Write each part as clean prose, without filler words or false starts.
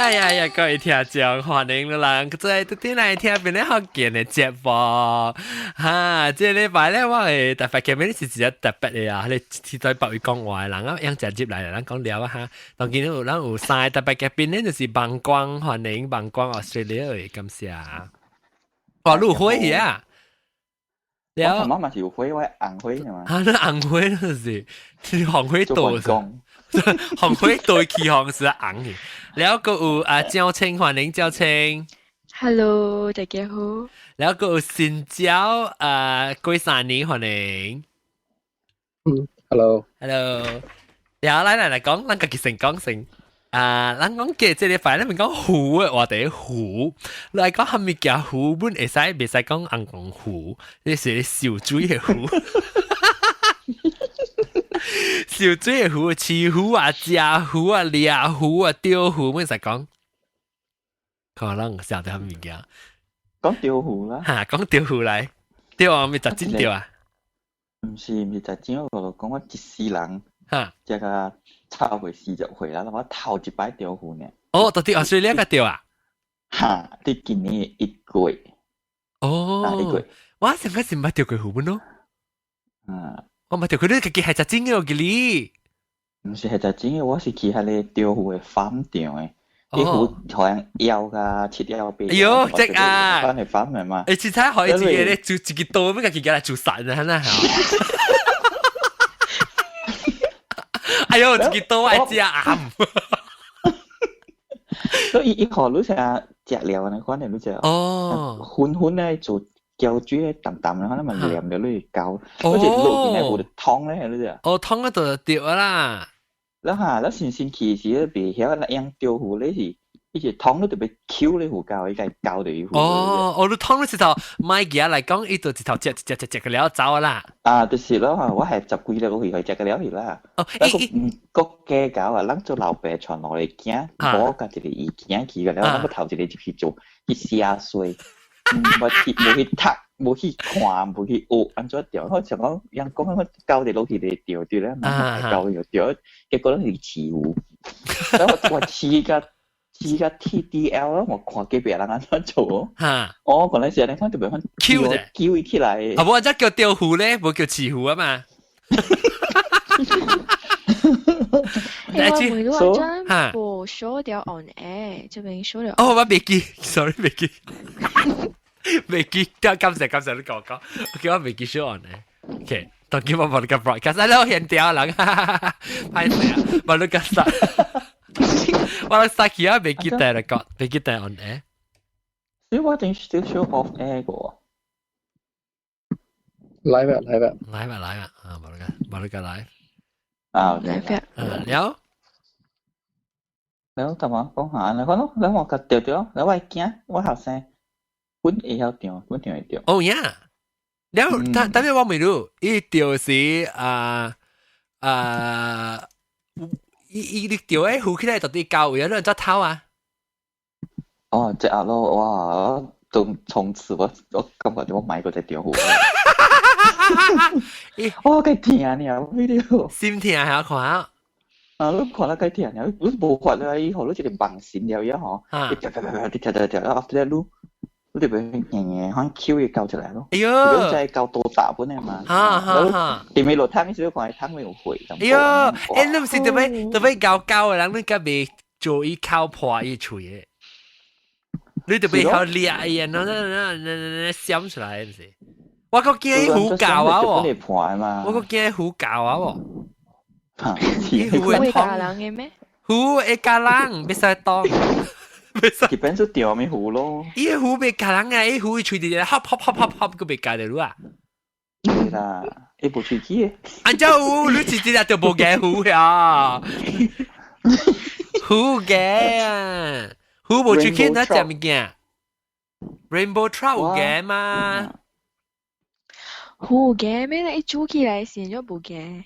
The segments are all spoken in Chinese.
哎呀，各位聽眾，歡迎你啦！再啲嚟聽邊啲學健嘅節目嚇，即係禮拜咧，我係特別嘅咩是只特別嘅啊！你次在北語講話，人啊，樣直接嚟，人講聊啊嚇。當見到人有曬特別嘅邊咧，就是棒光，歡迎棒光 Australia 嘅感謝。哇，入會嘅。我頭晚咪條灰位硬灰係嘛？啊，那硬灰那是紅灰多是，紅灰多起紅是硬嘅。แล้วก็有焦青，歡迎焦青。Hello，大家好。แล้วก็有新椒龜山尼，歡迎。Hello。Hello。แล้ว嚟講，咱家己先講先。咱講嘅即係快咧，咪講湖嘅話題湖，嚟講係咪叫湖本會使，未使講硬講湖，你是小水嘅湖。小水嘅湖，飼湖啊、食湖啊、掠湖啊、釣湖，乜使講？可能曉得係物件。講釣湖啦。嚇，講釣湖嚟，釣啊咪就真釣啊？唔是就真嗰度講我一世人。嚇，即個超過40歲啦，我頭一擺釣湖呢。哦，到底Australia個釣啊？嚇，啲今年1個月。哦，1個月。我上個是唔係釣過湖本咯？我咪釣佢都自己係隻真嘅我嘅哩。唔是係隻真嘅，我是去喺你釣湖嘅farm釣嘅。啲湖好像腰噶切腰邊。哎呦，即啊！翻嚟 farm 係嘛？你切菜可以自己咧做自己刀，咩自己嚟做散啊？係咪？哎呦，自己刀愛食啱。所以一河路成隻料呢，可能路隻。哦。寬咧做。膠珠咧淡淡咧，可能咪黏咗嚟膠，好似落邊係糊湯咧，你知啊？哦，湯嗰度掉啦。แล้วแล้วสิ่งที่สิไปเห็นว่ายัง釣湖咧是，以前湯都特別 Q 咧湖膠，依個膠對湖。哦，我都湯都直頭買嘢嚟講，依度直頭隻嘅料走啦。啊，就是咯，我係十幾粒落去係隻嘅料嚟啦。哦，個嘅膠啊，諗做老爸傳落嚟驚，我家一個意見佢嘅了，諗個頭一個就去做，去寫衰。冇去讀，冇去看，冇去學，安怎釣？我想講，人講我教你落去嚟釣對咧，唔係教你釣，結果咧係飼湖。我飼個 TDL 咯，我看幾別人安怎做。我嗰陣時咧，我特別講叫起來。啊，冇即叫釣湖咧，冇叫飼湖啊嘛。因為每個人播 show 掉 on air，就俾 show 掉。哦，我未記 ，sorry 未記。未記得感謝你講講，OK 我未記 show on 咧 ，OK 當叫我冇個 broadcast，我現掉人，拍死啊，冇個實，我實際啊未記得嚟講，未記得 on air，所以我定 still show off air 個 live 啊，冇個 live， 啊 live， แล้วแต่ว่า講下แล้วก็แล้ว我個釣咗，แล้ว我驚我後生。本會曉釣，本條會釣。哦呀，แล้ว但係我未รู้อีเดียวสิอีเดียวไอ้หูขึ้นได้ตอนที่เก่า有人在偷啊？哦，隻鴨咯，哇！從此我感覺我買過隻釣湖。我計甜啊，video。心甜係我看啊。啊，你看得計甜啊，你冇發啦，以後你就綁線了以後，你跳，after that 你哋俾嘢可能 Q 嘢救出嚟咯。哎呦，如果就係救到大本啊嘛。電尾落湯呢少講係湯未有回。哎呦，誒你唔是特別搞嘅人，你今日做一靠破一處嘢，你特別好叻嘢，那閃出來唔是？我個驚好搞啊喎！我個驚好搞啊喎！湖會教人嘅咩？湖會教人，別使當。基本就釣咪湖咯。依湖被教人啊！依湖會吹啲hop，個被教到啊！係啦，你冇吹機嘅。按照湖，你直接就冇嘅湖呀！湖嘅啊，湖冇吹機，那隻物件 ？Rainbow trout 有嘅嘛？湖嘅咩？你煮起來先咗冇嘅。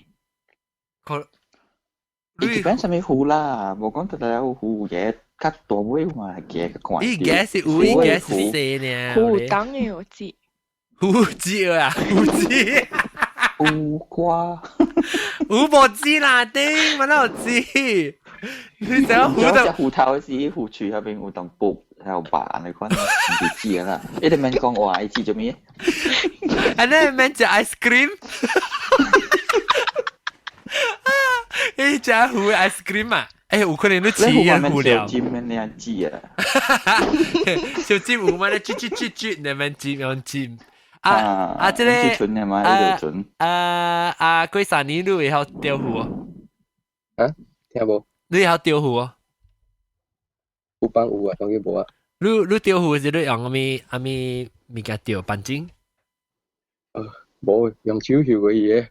你基本上咪湖啦，冇講到有湖嘅。較大尾嘛嘅個關係。依家是有，依家是細呢。湖當然有知。湖知啊，湖知。湖瓜。湖無知啦，頂，乜都知。你想胡就胡頭時胡處嗰邊有當卜喺度扮你講唔知啦，一定免講話，你知做咩？อันนั้น免食 ice cream 你食胡 ice cream 啊？有可能你吃嘢胡了。小尖你係知啊？小尖有嘛？你啜，你免尖用尖。即係蠢嘅嘛？呢條蠢。幾三年你會曉釣魚啊？聽無？你會曉釣魚啊？有幫有啊，當然無啊。你釣魚是你用阿咪物件釣板筋？無用手釣嘅嘢。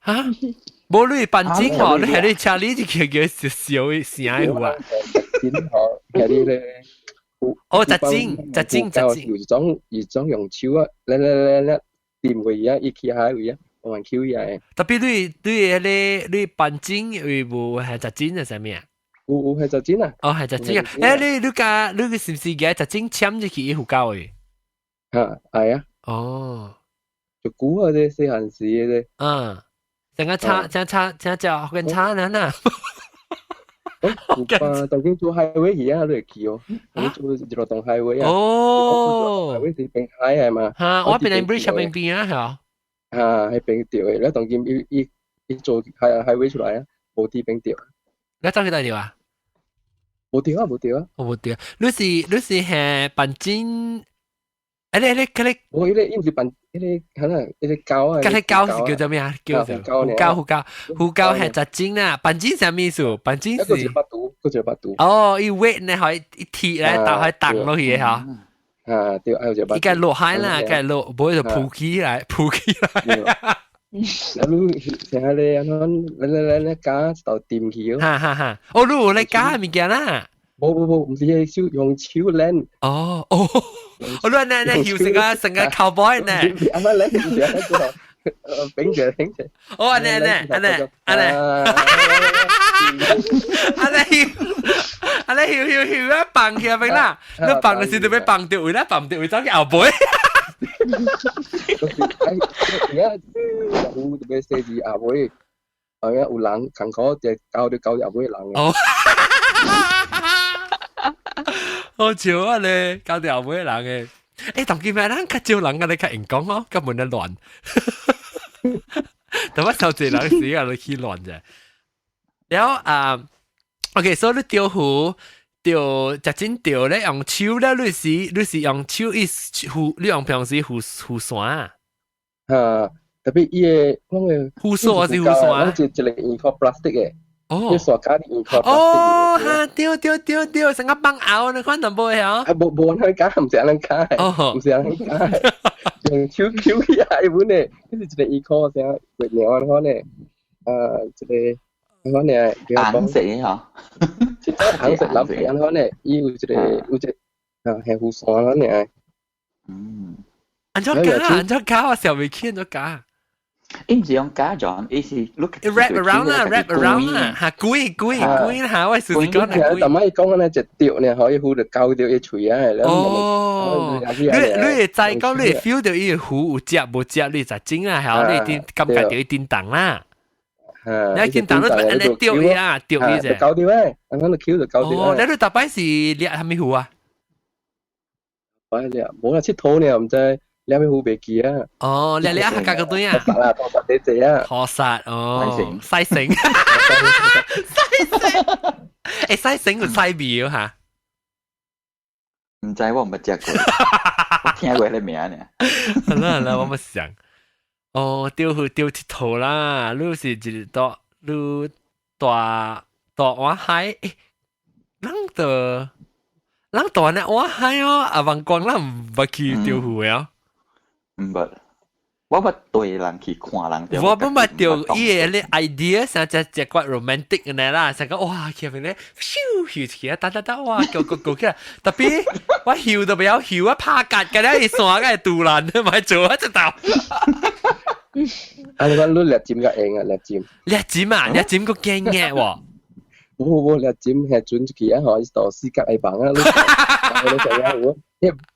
嚇？無你板筋哦，你係你車你就叫小聲嘅魚啊？剪河係啲咧。哦，雜筋。有種用手啊，咧掂嘅嘢，一起下嘅嘢，我玩 Q 嘢。特別你板筋會無係雜筋係啥物啊？有係雜筋啊？哦，係雜筋啊！你是唔是嘅雜筋簽入去一壺膠嘅？嚇，係啊。哦，就估下啫，細漢時嘅啫。嗯，成個叉跟叉嗱。當經做 highway 而家都係叫，做羅東 highway 啊。哦 ，highway 是邊海係嘛？嚇，我邊 bridge 邊邊啊，係啊。嚇，係邊條嘅？你當經一做highway 出來啊，冇啲邊條。你走去哪條啊？冇條啊！冇條。你是係板筋？你我呢唔是板，呢可能呢膠啊。嗰膠是叫做咩啊？叫做胡膠係雜筋啦。板筋係咩意思？板筋是。嗰隻八度。哦，一 weight 呢可以一鐵咧，打開擋落去嘅嚇。對，還有隻八度。依家落海啦，梗係落，唔會就鋪起來。你成日你加就掂起。哈，哦，你有你加物件啦。冇，唔是用手練。哦，我都係呢，成個 cowboy 呢。啱啱練唔係頂住。哦，呢，曉啊，放起嚟啦，你放嘅時就俾放掉位啦，放掉位走去後背。而家有特別寫字後背，而家有人勤苦就教後背人嘅。好笑啊你，搞掉後尾人嘅。同見咩人較少人嘅你較人講咯，根本就亂。但係受這人時啊，你去亂啫。然後OK，所以你釣魚釣雜針釣咧用手咧，你是用手你用平時護傘啊？特別伊個講嘅護傘還是護傘啊？一個硬殼 plastic 嘅。哦，塑膠啲硬殼。哦，嚇，丟，成個幫拗你看淡薄嘅嗬？冇人加，唔是人加，唔是人加，用手翹起來本嘅，跟住一個硬殼成月亮嗰咧，一個嗰咧硬死嗬，硬食諗皮嗰咧，有一個係護傘嗰咧。按咗加，我時候未見咗加。唔是用假狀，伊是 wrap around 啦，嚇攰啦，我時時講係攰。但係講咧，就吊咧可以護到高吊一錘啊！哦，你會再講，你會 feel 到伊個壺有隻無隻，你就整啊，係你點感覺到伊叮當啦。你叮當，你安尼吊伊啊，吊伊啫。高吊咧，安尼就 Q 就高吊。哦，你大擺是獵係咪壺啊？冇啦，佚佗呢，唔知。你有咩好別記啊？哦，你下格個對啊？托實你隻啊？托實哦，西城，西城個西表嚇？唔知我唔食過，我聽過你名呢。係啦，我咪想，哦，釣佚佗啦，你是一個你大灣海，人大呢灣海哦，阿萬光人唔捌去釣魚啊？唔捌，我捌對人去看人。我捌釣伊個咧 idea，成只骨 romantic 嘅啦，成個哇，前面咧咻起啊，打哇，go起來，特別我搖都不要搖啊，拍格嘅咧，一散嘅杜蘭，咪做一隻頭。你講你獵尖個硬啊，獵尖個驚嘅喎。冇獵尖係準佢啊，可以到四格嚟綁啊，你成日我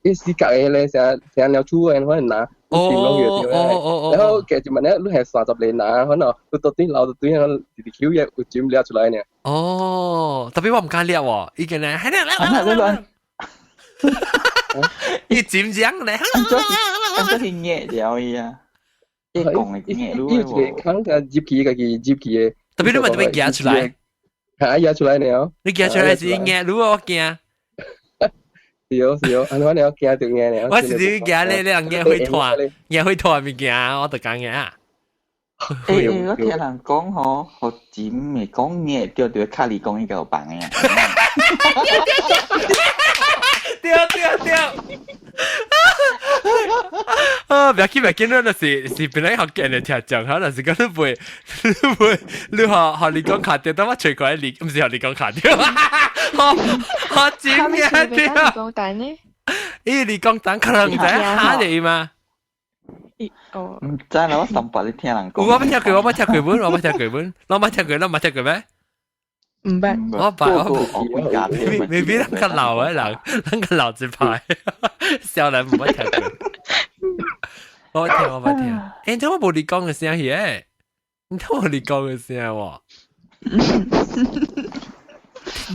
一四格嘅咧，成日鳥出嘅可能拿然後其實問咧，你係30年啊，可能你到底老到對啊，條橋嘢會點撩出來呢？哦，特別我唔敢撩喎，已經咧，係啦，你點講咧？咁即係nghe掉呀，一講嘅nghe luôn。呢個看個接起嘅，特別你咪特別夾出來，嚇夾出來呢？你夾出來是nghe luôn我驚。是哦，安怎你要驚就驚呢？我是你驚你兩嘢會拖物件，我就講嘅啊。誒，我聽人講嗬，學尖咪講嘢，對卡里講呢個棒嘅。對。啊，不要緊，就是本來學嘅人聽講，可能是講你背，你學你講卡掉，等我隨過來你，唔是學你講卡掉，學尖嘅掉。咦，你講蛋可能在下你嘛？唔知啦，我上班你聽人講。我冇聽佢本，我冇聽佢咩？唔捌。我捌，未必啷個老啊，啷個老字牌，小人唔捌聽佢。我冇聽。誒，點解冇你講嘅聲嘅？你睇你講嘅聲喎。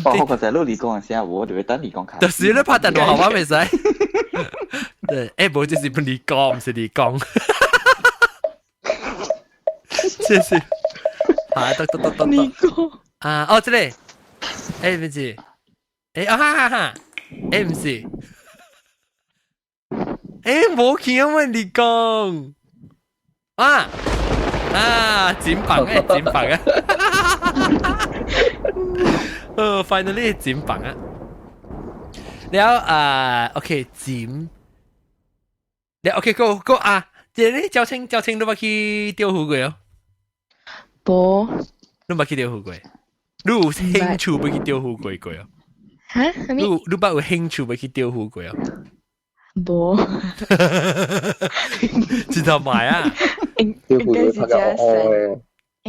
我覺得你講嘅聲，我就會等你講卡。就是你拍電話號碼未使。對，誒，冇就是不你講，唔是你講。謝謝。啊，得。你講。啊，哦，這裡，誒，唔是，誒，啊哈，誒，唔是，誒，冇見啊嘛，你講，剪棒啊，finally 剪棒啊，แล้วOK 剪，แล้ว OK go 啊，即係你交清都冇去釣魚過哦，冇，你冇去釣魚過。你有興趣要去釣魚過啊？嚇？你有興趣要去釣魚過啊？冇。直頭買啊！應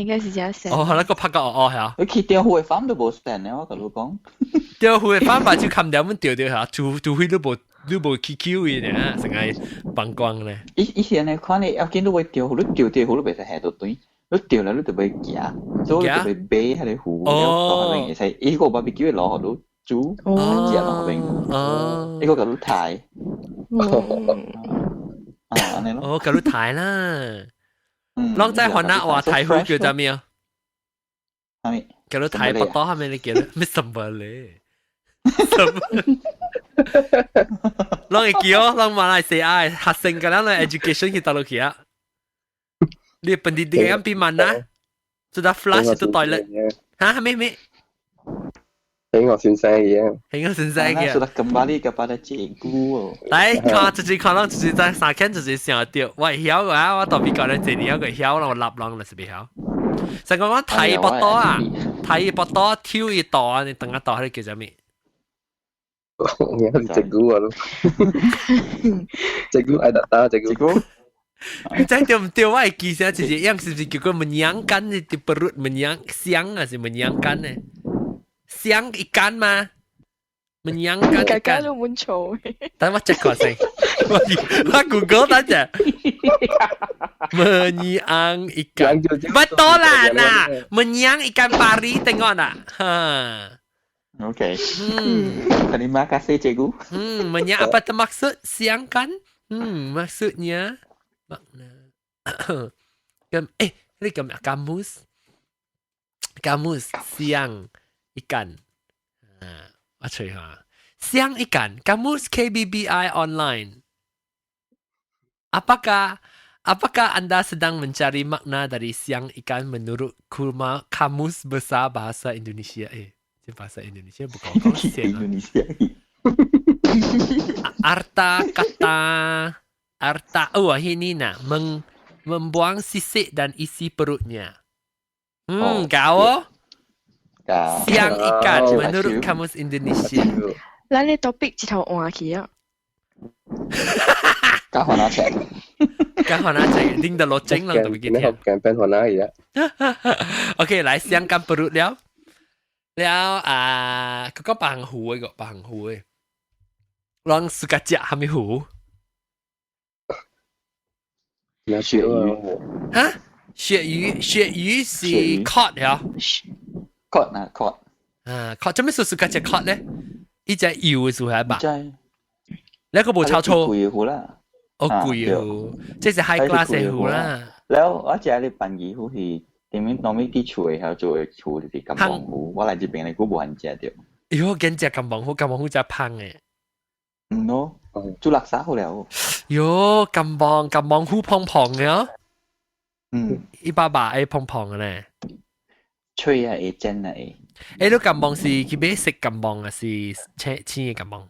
該是這樣。哦，係啦，個拍個係啊。你去釣魚嘅farm都冇成咧，我同你講。釣魚嘅farm把就冚掉，咁釣下，除非你冇去 Q 嘅呢，成日放光咧。以前咧，看你要見到會釣魚，你釣魚你袂使下到對。你釣啦，你就會夾，所以你就會背喺你湖，落下邊，其實呢個 barbecue 攞到煮，夾落邊，呢個叫ถ่อันนี้咯。哦，叫ถ่啦。ลอง在河南話ถ่湖叫做咩啊？叫ถ่不多係咪你叫咩什麼咧？ลอง叫ลอง馬來西亞學生嘅啦，education 去到落去啊。你pendidikan pergi mana? Sudah flush itu toilet? Hah, Mimi? Tengok selesai ya. Sudah kembali kepada cikgu. 來，看自己在三天自己想到，我曉嘅話，我特別講咧，這年有個曉啦，我立浪就是未曉。成個講睇不多啊，睇不多挑一道啊，你等一道，你叫做咩？我係cikgu啊，cikgu ada tahu cikgu。在對唔對？我係記下自己樣是不是叫佢menyenangkan di perut siang 啊，是menyenangkan呢？siang ikan 嗎？menyenangkan ikan。大家都滿嘈。等我 check 下先，我 Google 等陣。menyang ikan。betul lah, nah menyang ikan pari tengok nak. Okay. Terima kasih cikgu. Menyang apa termaksud siang kan? Maksudnya makna ini kamus siang ikan. What say ha? Siang ikan, kamus KBBI online. Apakah Anda sedang mencari makna dari siang ikan menurut kamus besar bahasa Indonesia? Bahasa Indonesia bukan siang Indonesia. Arta ini nak membuang sisik dan isi perutnya. Kau? Siang ikan menurut kamus Indonesia. Lalu topik cerita orang kia. Cả Hòa Nói chạy. Cả Hòa Nói chạy, đinh đờ lộ chính lần tụi mình kia. Học kèm bên Hòa Nói vậy. Ok, lại siang cam perut liao. Liao có bằng hủ ấy, gọi bằng hủ ấy. Long suka chả hàm hủ. 鱈魚嚇，鱈魚是 cod 呀，cod 啊 cod，啊 cod 做咩數數嗰隻 cod 咧？呢隻搖嘅數係吧？真你個冇炒醋，貴糊啦，哦貴糊，即係 high class 嘅糊啦。แล้ว我只係你扮魚糊係點樣當咩啲醋嘅，做嘅醋就是金黃糊，我嚟這邊你估冇人食掉。喲，緊隻金黃糊真係胖嘅。唔咯，做垃圾好了。喲，金黃糊胖胖嘅哦。一把把胖胖嘅咧。脆啊，會真啊會。誒，你金黃是佢俾食金黃啊，是青嘅金黃。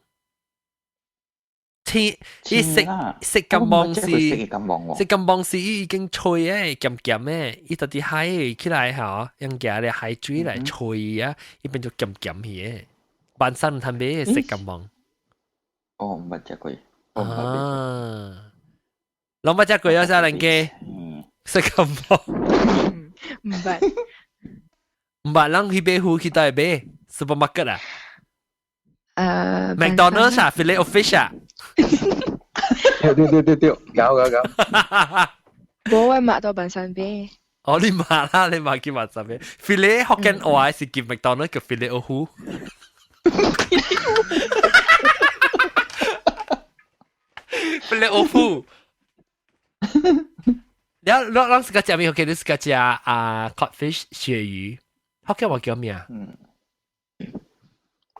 食金黃是食金黃是已經脆誒，鹹鹹誒，伊到啲海起來嚇，用夾啲海水嚟脆啊，伊變咗鹹鹹嘅。晚上睇咩食金黃？哦，唔係食過。啊，攏冇食過有啥人嘅食金黃？唔係。唔係，人去買糊去到買 supermarket 啊？McDonald's 啊 ，Filet of Fish 啊？對，搞。冇位買到笨身邊。哦，你買啦，你買叫笨身邊。Filet 福建話是叫 McDonald's 叫 Filet of 糊。Filet of 糊。你是個食咩？你是個食codfish 鱈魚。福建話叫咩啊？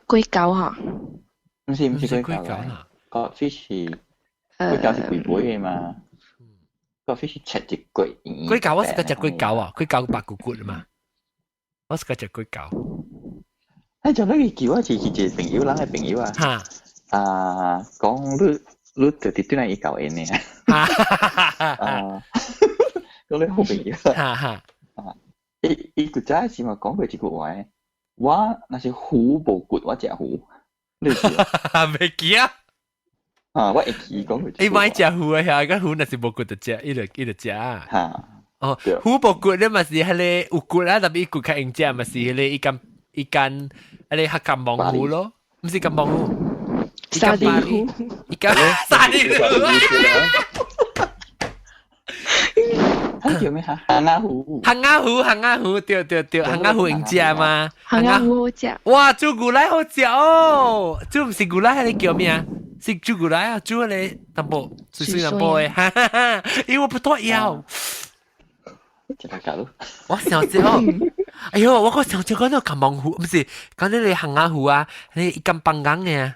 龜狗嚇。唔是龜狗啦。codfish 龜狗是龜背嘅嘛。codfish 切隻龜。龜狗我是個隻龜狗啊，龜狗白骨骨嘛。我是個隻龜狗。誒，就呢個叫啊，似隻朋友，人嘅朋友啊。嚇。講你就啲端係一嚿嘢呢。講你好朋友。嚇。伊個仔是嘛講過一句話，我那是虎無骨，我食虎。你知啊？未記啊？我會記講佢。你買隻虎啊？係個虎那是無骨就食，伊就食。嚇。哦，虎無骨咧，咪是迄個有骨啦，特別骨較用食，咪是迄個一間迄個金黃虎咯，唔是金黃虎。沙地虎。一間沙地虎。叫咩嚇？行鴨糊，對，行鴨糊用食嘛？行鴨糊好食。哇，煮牛奶好食哦！煮唔是牛奶，係你叫咩啊？是煮牛奶啊？煮你淡薄，水淡薄嘅，哈哈哈！因為我不多要。我想食哦，哎呦，我個想食嗰個金黃糊，唔是講你行鴨糊啊，你咁棒硬嘅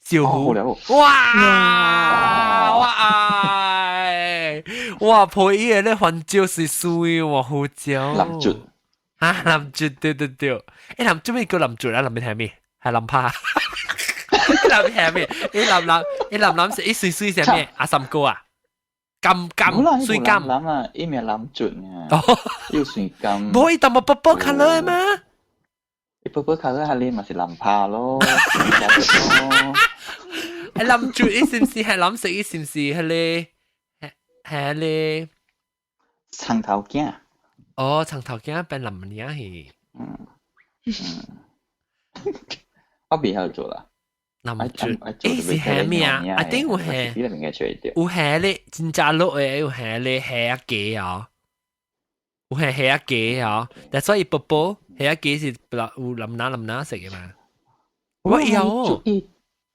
小糊，哇，配伊個咧番椒是水喎，好椒。林絕啊，林絕對。誒，林絕咩叫林絕啊？林咩係咩？係林帕。林係咩？林食啲水係咩？阿三哥啊？金水金。林啊，伊咪林絕啊。要水金。冇，伊淡薄波 color 嘛？伊波 color 係你咪是林帕咯。誒，林絕伊是唔是係林食？伊是唔是係咧？係咧，長頭鏡。哦，長頭鏡變林嘢係。我未喺度做啦。林絕，誒是係咩啊？一定有係。有係咧，真正落嘅有係咧，係一個啊。有係一個啊，但所以波波係一個是有林拿食嘅嘛。我有。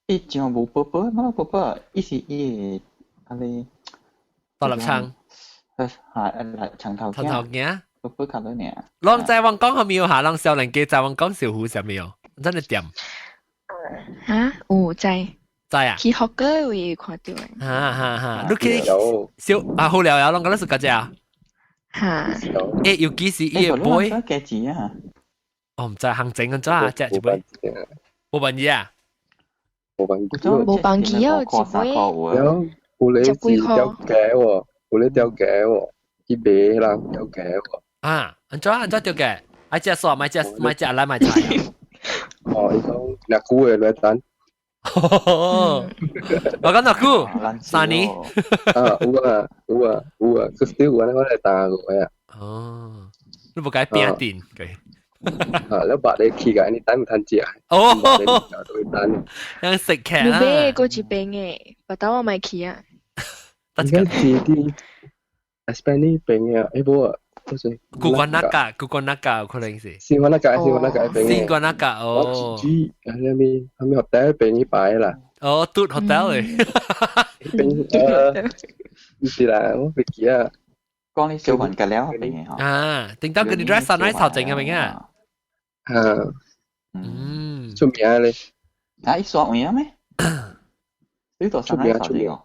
伊就冇波波，冇波波，伊是伊阿你。大立撐，長頭鏡，波波看到你啊！浪在王講係咪有下浪少年嘅在王講小虎上面有，真係點？嚇，有在啊！去學歌會看到嘅。嚇，你去小啊好聊呀，浪講得是嗰隻啊？嚇，誒要幾時伊個杯？幾錢啊？我唔知行整咁咋，隻一杯。冇辦嘢啊？冇辦機啊，一杯。有你是吊架喎，有你吊架喎，去買啦吊架喎。啊，安怎吊架？愛食啥？買食來買菜。哦，伊講熱褲嘅來等。我講熱褲，3年。啊，有啊，佢 still 有我來打個呀。哦，你冇解邊一電佢。แล้วบาดได้ขี่กับอันนี้ตั้งทันเจียโอ้ยัง食劇啦。你俾嗰支餅嘅，不打我咪ขี่啊。而家自啲 Spanish 病嘅，冇啊，嗰時。古關那個可能是。先關那個病嘅。先關那個哦。我自己係咪 hotel 病呢擺啦？哦，嘟 hotel 嚟。病唔是啦，我唔記啊。講你小雲嘅了病嘅嗬。啊，定當佢哋 dress sunrise 頭整嘅明啊？出名咧。啊，一索名咩？呢度 sunrise 頭整個。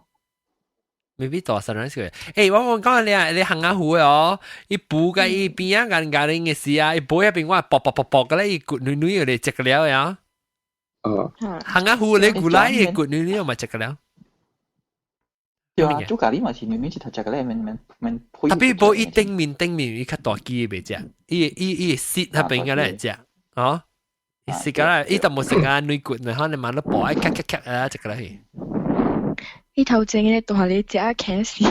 未必大神嘅，我講你行下湖哦，伊補嘅伊邊啊間間嘅事啊，伊補一邊我薄嘅咧，伊骨女女嚟食嘅了呀。行下湖你古來伊骨女女又咪食嘅了。對啊，做咖喱嘛是女女是頭食嘅咧，mình特別補伊頂面伊較大機嘅袂食，伊蝕喺邊嘅咧食，哦，伊蝕嘅啦，伊就冇食啊女骨，可能買到薄一咔啊食嘅啦去。呢頭正嘅度下你隻啊騎士，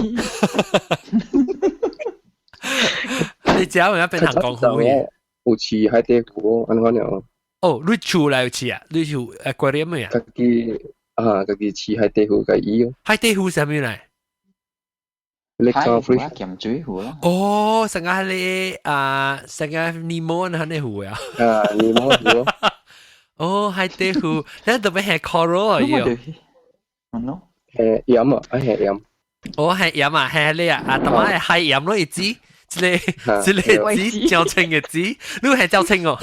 你隻啊有一邊行江湖嘅，有似海底湖，安講樣。哦，你厝嚟有似啊？你厝aquarium咩啊？家己似海底湖嘅魚。海底湖係咩嚟？海湖啊，鹹水湖咯。哦，成個你成個尼莫那啲湖啊？尼莫湖。哦，海底湖，你特別係 coral 啊要。係飲啊，係飲。哦，係飲啊，係你啊，同埋係飲咯，一支，一個支較清嘅支，你係較清哦。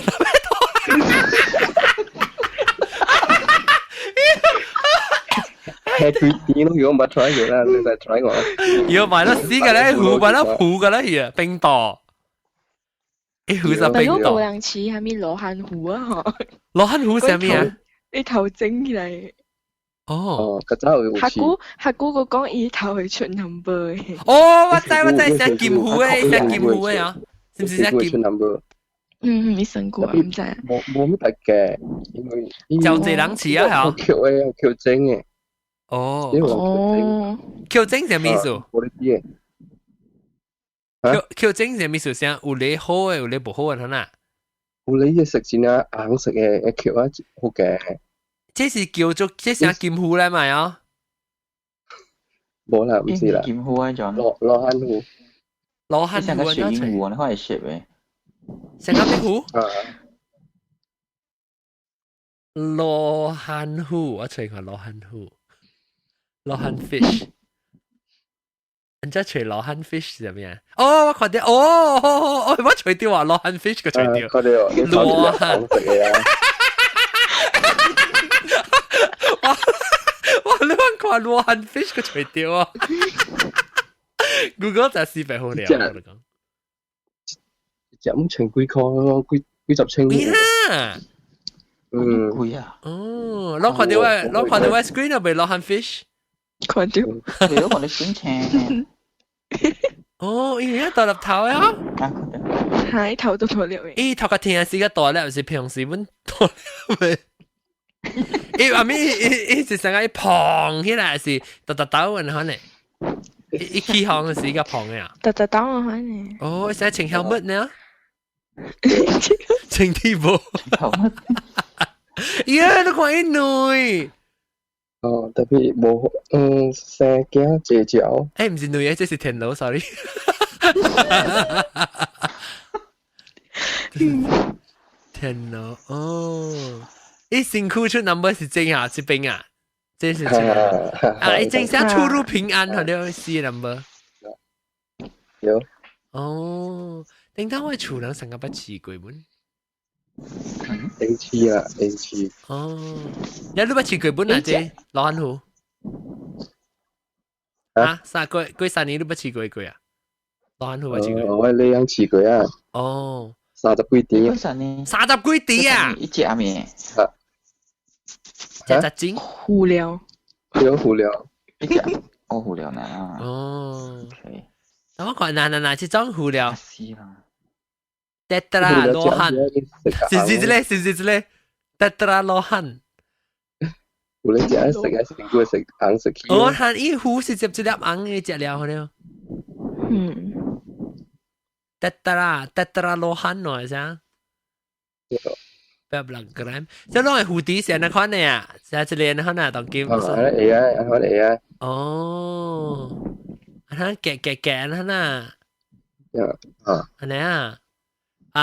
係佢點咯？如果唔係 try 佢啦，你再 try 我。如果買得死嘅咧，湖買得湖嘅咧，而冰島。湖就冰島。嗰兩次係咪羅漢湖啊？羅漢湖係咩啊？你頭整起嚟。哦，個真係好似。客姑個講伊頭係出 number 嘅。哦，我知寫劍湖嘅，寫劍湖嘅啊，是唔是寫劍 number？你信過唔知啊？冇乜特嘅，因為就這兩次啊，好橋嘅，橋整嘅。哦，橋整係咩意思？我哋啲嘅。橋整係咩意思？先有你好嘅，有你唔好嘅，係嘛？有你嘅食先啊，硬食嘅橋啊，好嘅。這是叫做這是劍湖咧咪啊？冇啦，唔知啦。劍湖嗰種。羅漢湖。羅漢湖啊，水晶湖你可以食嘅。成個冰湖？羅漢湖，我隨個羅漢湖，羅漢 fish。人家隨羅漢 fish 係咩啊？哦，我看到，我隨掉啊，羅漢 fish 個隨掉。羅漢。哇！你揾看羅漢 fish 個隨掉啊 ！Google 就試白好了，我哋講。飲成幾塊咯，幾十清。呀！貴啊！哦，攞看到我 screen 入邊羅漢 fish。看到。你都看到先青。哦，而家大粒頭啊！係頭都大粒嘅。咦，頭個天時個大粒，是平時本大粒嘅。阿咪，是成個胖起來是突抖嘅可能。一起行嘅是個胖嘅啊。突抖嘅可能。哦，成穿 helmet 呢？穿 T-boot。呀，都看一女。哦，特別冇成件隻腳。誒，唔是女嘅，這是田螺 ，sorry。田螺，哦。一辛苦出 number 是正啊，是病啊，这是正啊，一正下出入平安，好了，C number。有。哦，等到我厝人成個不似過本。零次啊，零次。哦，你都不似過本啊？這羅漢湖。啊，3年都不似過啊？羅漢湖不似過。我你樣似過啊？哦。30幾點？30幾點啊？一隻咩？只精胡聊，胡聊，我胡聊呢。哦，咁我講嗱，這種胡聊。是啦。得啦，羅漢，是咧，得啦，羅漢。胡你食食成個食硬食。羅漢依胡是接一粒硬嘅食了，好了。得啦，羅漢來先。800g，即係攞嚟蝴蝶成日看你啊，成日一年看啊，當劍。係啊，係啊。哦，夾啦，安尼啊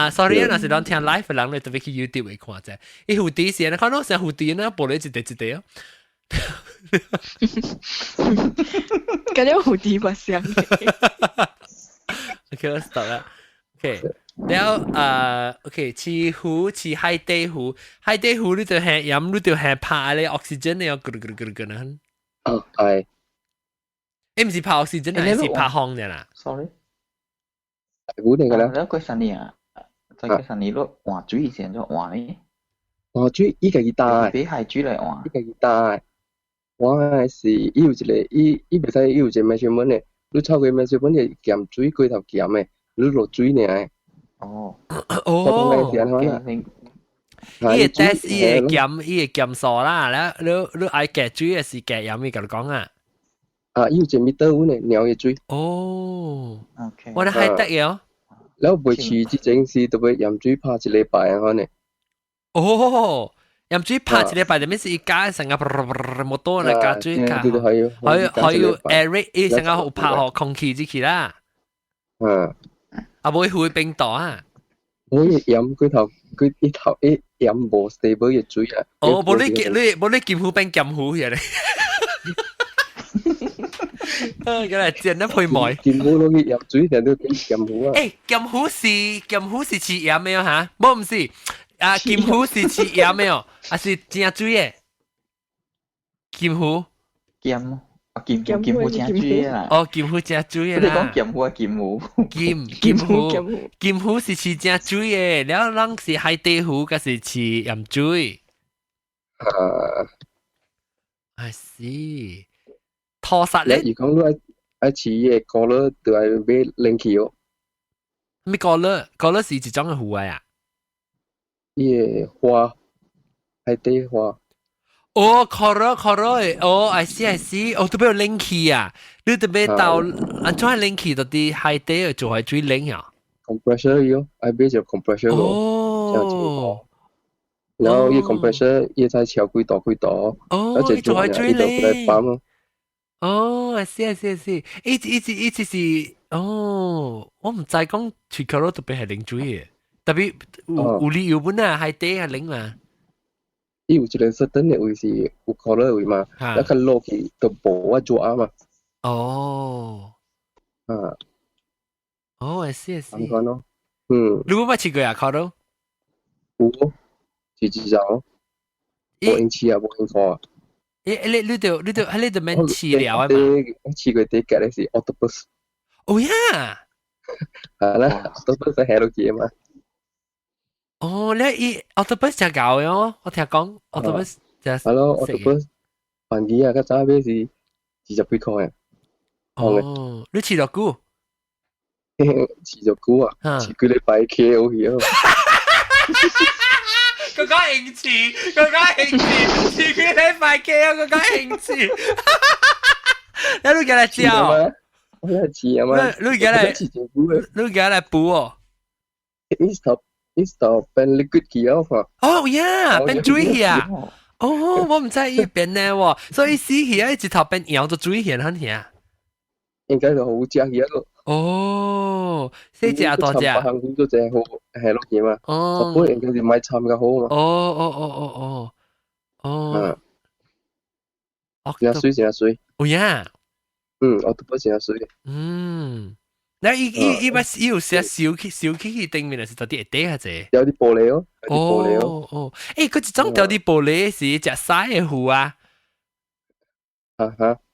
，sorry 啊，若是咱聽 live 嘅人，你特別去 YouTube 會看者，伊蝴蝶是，你看到成蝴蝶呢，玻璃一塊哦。嗰啲蝴蝶咪像嘅。OK， 我 stop 啦。OK， แล้วOK， 似海底湖你就係飲，你就係拍咧 oxygen 咧，咕啦。係。唔是拍 oxygen 啊，是拍空嘅啦。Sorry。湖嚟㗎啦。แล้ว嗰陣啊，在嗰陣你攞換水先咗換咧。換水依個幾大？俾係水嚟換。依個幾大？換是有一個，伊袂使有一個 measurement 嘅，你超過 measurement 嘅鹹水過頭鹹嘅，你落水呢？哦。伊個 test 伊個鹹數啦，แล้ว你愛夾水嘅是夾鹽，伊甲你講啊。伊有1米溫嘅鳥嘅水。OK。我哋係得嘅。แล้ว維持之前是特別鹽水拍一禮拜啊，可能。鹽水拍一禮拜，就咩是一加成個冇多嚟加水加，可以 aerate 伊成個好拍好空氣之氣啦。冇會冰島啊。我鹽佢頭一鹽無 stable 嘅水啊。冇你劍湖冰劍湖嘢咧。嗰嚟煎得配梅。劍湖攞嘅鹽水成都變劍湖啊。劍湖是似鹽咩嚇？冇唔是。劍湖是似鹽咩？啊是正水嘅。劍湖。劍湖正水啦。劍湖正水啦。你講劍湖啊劍湖。劍湖是似正水嘅，แล้ว人是海底湖，嗰是似鹽水。I see。拖實咧。如果你愛似嘅過了，就係買冷氣哦。咩過了是一種嘅湖啊？伊花，海底花。過了I see， 特別有冷氣啊！你特別到安怎冷氣到啲海底就係最冷啊 ？compressor 喲，I買隻 compressor 咯。然後伊 compressor 伊才超幾度，而且就係最冷。I see， 一直是我唔知講全球都特別係冷水嘅。特別有理由本啊，海底係冷嘛。伊有一個certain嘅位是有可能嘅位嘛，一看落去就無做啊嘛。I see。咁講咯，你有冇試過啊？考到？有，是至少，冇用試啊，冇用過啊。你就免試了啊嘛。我試過第一個咧是 octopus。呀！係啦 ，octopus 係落去嘛。你octopus 只搞嘅哦，我聽講 octopus 只。係咯 ，octopus 飯機啊，佢揸咩是20幾塊啊？你試咗久？試咗久啊？試幾禮拜 KO 去啊！嗰個興致，試幾禮拜 KO 嗰個興致。你幾嚟照？我係試啊嘛。你幾嚟補哦？Stop 變 liquid 去啊嘛。變水去啊！我唔知伊變咧喎，所以死去啊，一頭變搖咗水去很呀。應該就好食去啊咯。細隻啊大隻啊？香港都淨係好係落去嘛。日本應該是買參嘅好嘛。成日水。我都不成日水。那伊有寫燒起頂面是到底會底下啫？有啲玻璃哦。佢一種掉啲玻璃是隻曬嘅湖啊。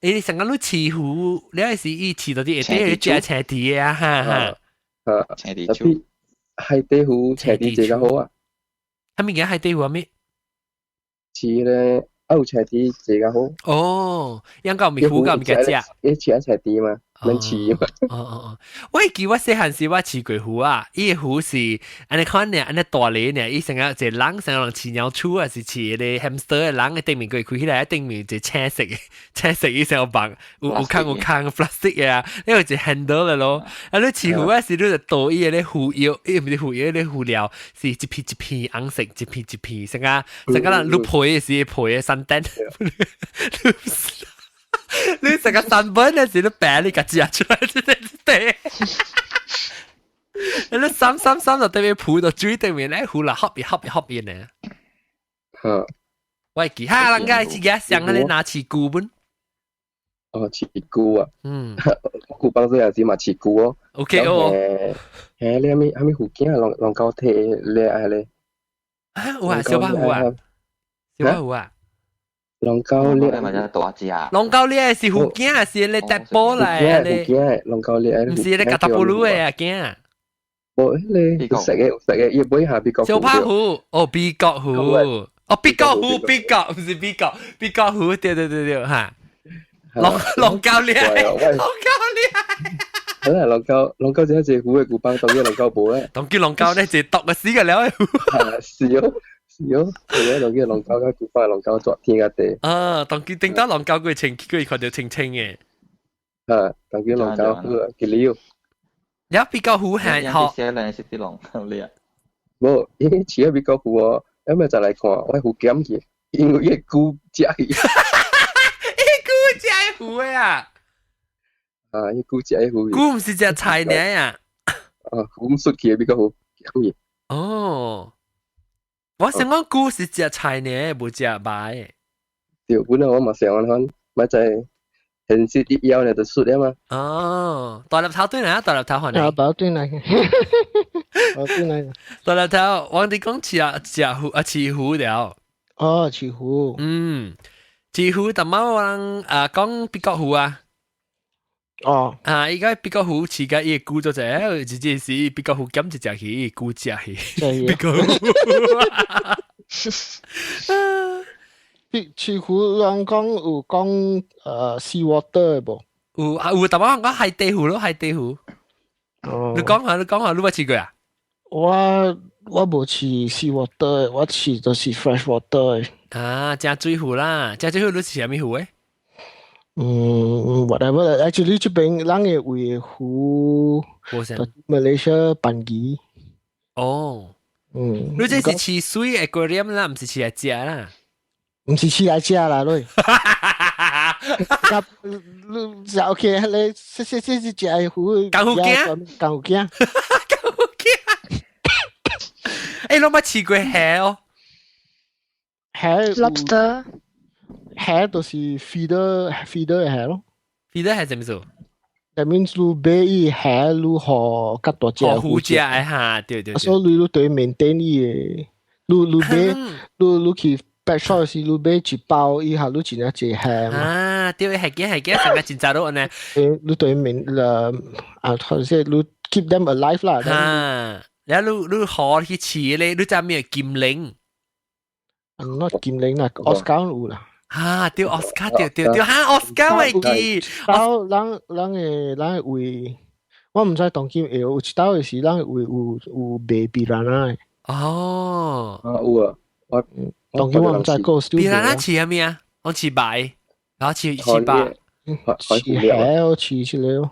你成個都似湖，你係是伊似到啲會底去隻斜地啊斜地超。海底湖斜地最較好啊。係咪嘅海底湖係咩？似咧。有斜地最較好。應該唔係湖，唔係隻。一似斜地嘛，能似嘛。我記我細漢時我試過湖啊，伊個湖是安尼看呢，安尼大咧呢，伊成個一人飼鳥鼠啊，是似咧 hamster 嘅人嘅頂面佢開起來，頂面就青色伊成個白，有坑 plastic 嘅啊，呢個就 handle 嘅咯。啊，你試湖啊時，你就倒伊個咧湖藥，唔係湖藥咧湖料，是一片一片紅色，一片成個人擼皮嘅時皮嘅山頂。你食個三本嗰時都病你個隻出來，對。你三就對面鋪到最對面咧，胡啦合一呢。喂，其他人家自己想你拿起菇本。哦，起菇啊。菇幫咗有時嘛起菇哦。OK 哦。你係咪福建龍高鐵咧係咧？有啊，小白虎啊。小白虎啊。龍高烈咪就大隻啊！龍高烈是福建啊，是你踢波嚟咧。福建龍高烈唔是你格達布魯嘅啊，驚。我你食嘅，要杯下別個。小白虎，哦，別角虎，哦，別角虎，別角唔是別角虎，對嚇。龍高烈，好啦，龍高只一隻虎嘅古邦，當叫龍高寶咧。當叫龍高咧，就篤個屎嘅了。係啊，當叫龍高嘅古邦，龍高作天嘅地。當叫頂多龍高佢清，佢看到清清嘅。當叫龍高佢嘅料。有別角虎係學。寫兩隻啲龍高烈。冇，因為似咗別角虎哦，咁咪就嚟看，我係好驚嘅，因為嘅古隻。隻虎啊！一股隻虎。股唔是隻菜呢呀？股唔出奇比較好。哦，我想講股是隻菜呢，冇隻白。對，本來我嘛想講，咪就係現實啲腰呢就出啊嘛。哦，大粒頭對嚟，大粒頭係你。大對嚟。大粒頭，我哋講隻虎啊，似虎了。哦，似虎。似虎，但貓人講別角虎啊。而家別角虎似嘅嘢估咗隻，直接是別角虎減一隻去，估隻去。別角虎。似虎人講有講sea water 噃。有，但貓人講海地虎咯，海地虎。你講下，你冇似過啊？我冇似 sea water， 我似就是 fresh water。正水虎啦，正水虎你似係咩虎誒？whatever。actually 這邊人嘅為虎，Malaysia 班機。哦。你這是似水 aquarium 啦，唔是似係隻啦。唔是似係隻啦，你。OK， 你隻隻虎。更好驚。你冇似過蝦哦？蝦 lobster 蝦就是 feeder 嘅蝦咯。feeder 係點做 ？That means 你俾蝦你學較大隻。學虎隻嚇，對。所以你對 maintain 嘅，你俾你去 back shop 時，你俾一包以後你盡量隻蝦。對，係嘅，成個真扎到呢。你對頭先你 keep them alive 啦。然後你學去似咧，你就咩劍靈？not 劍靈啦，奧斯卡有啦。對奧斯卡，對，奧斯卡會記。人會，我唔知當劍有知道嘅是，人會有賣比蘭啦。哦。有啊，當劍我唔知個。比蘭啦似係咩啊？我似白，然後似白。似蝦，似了。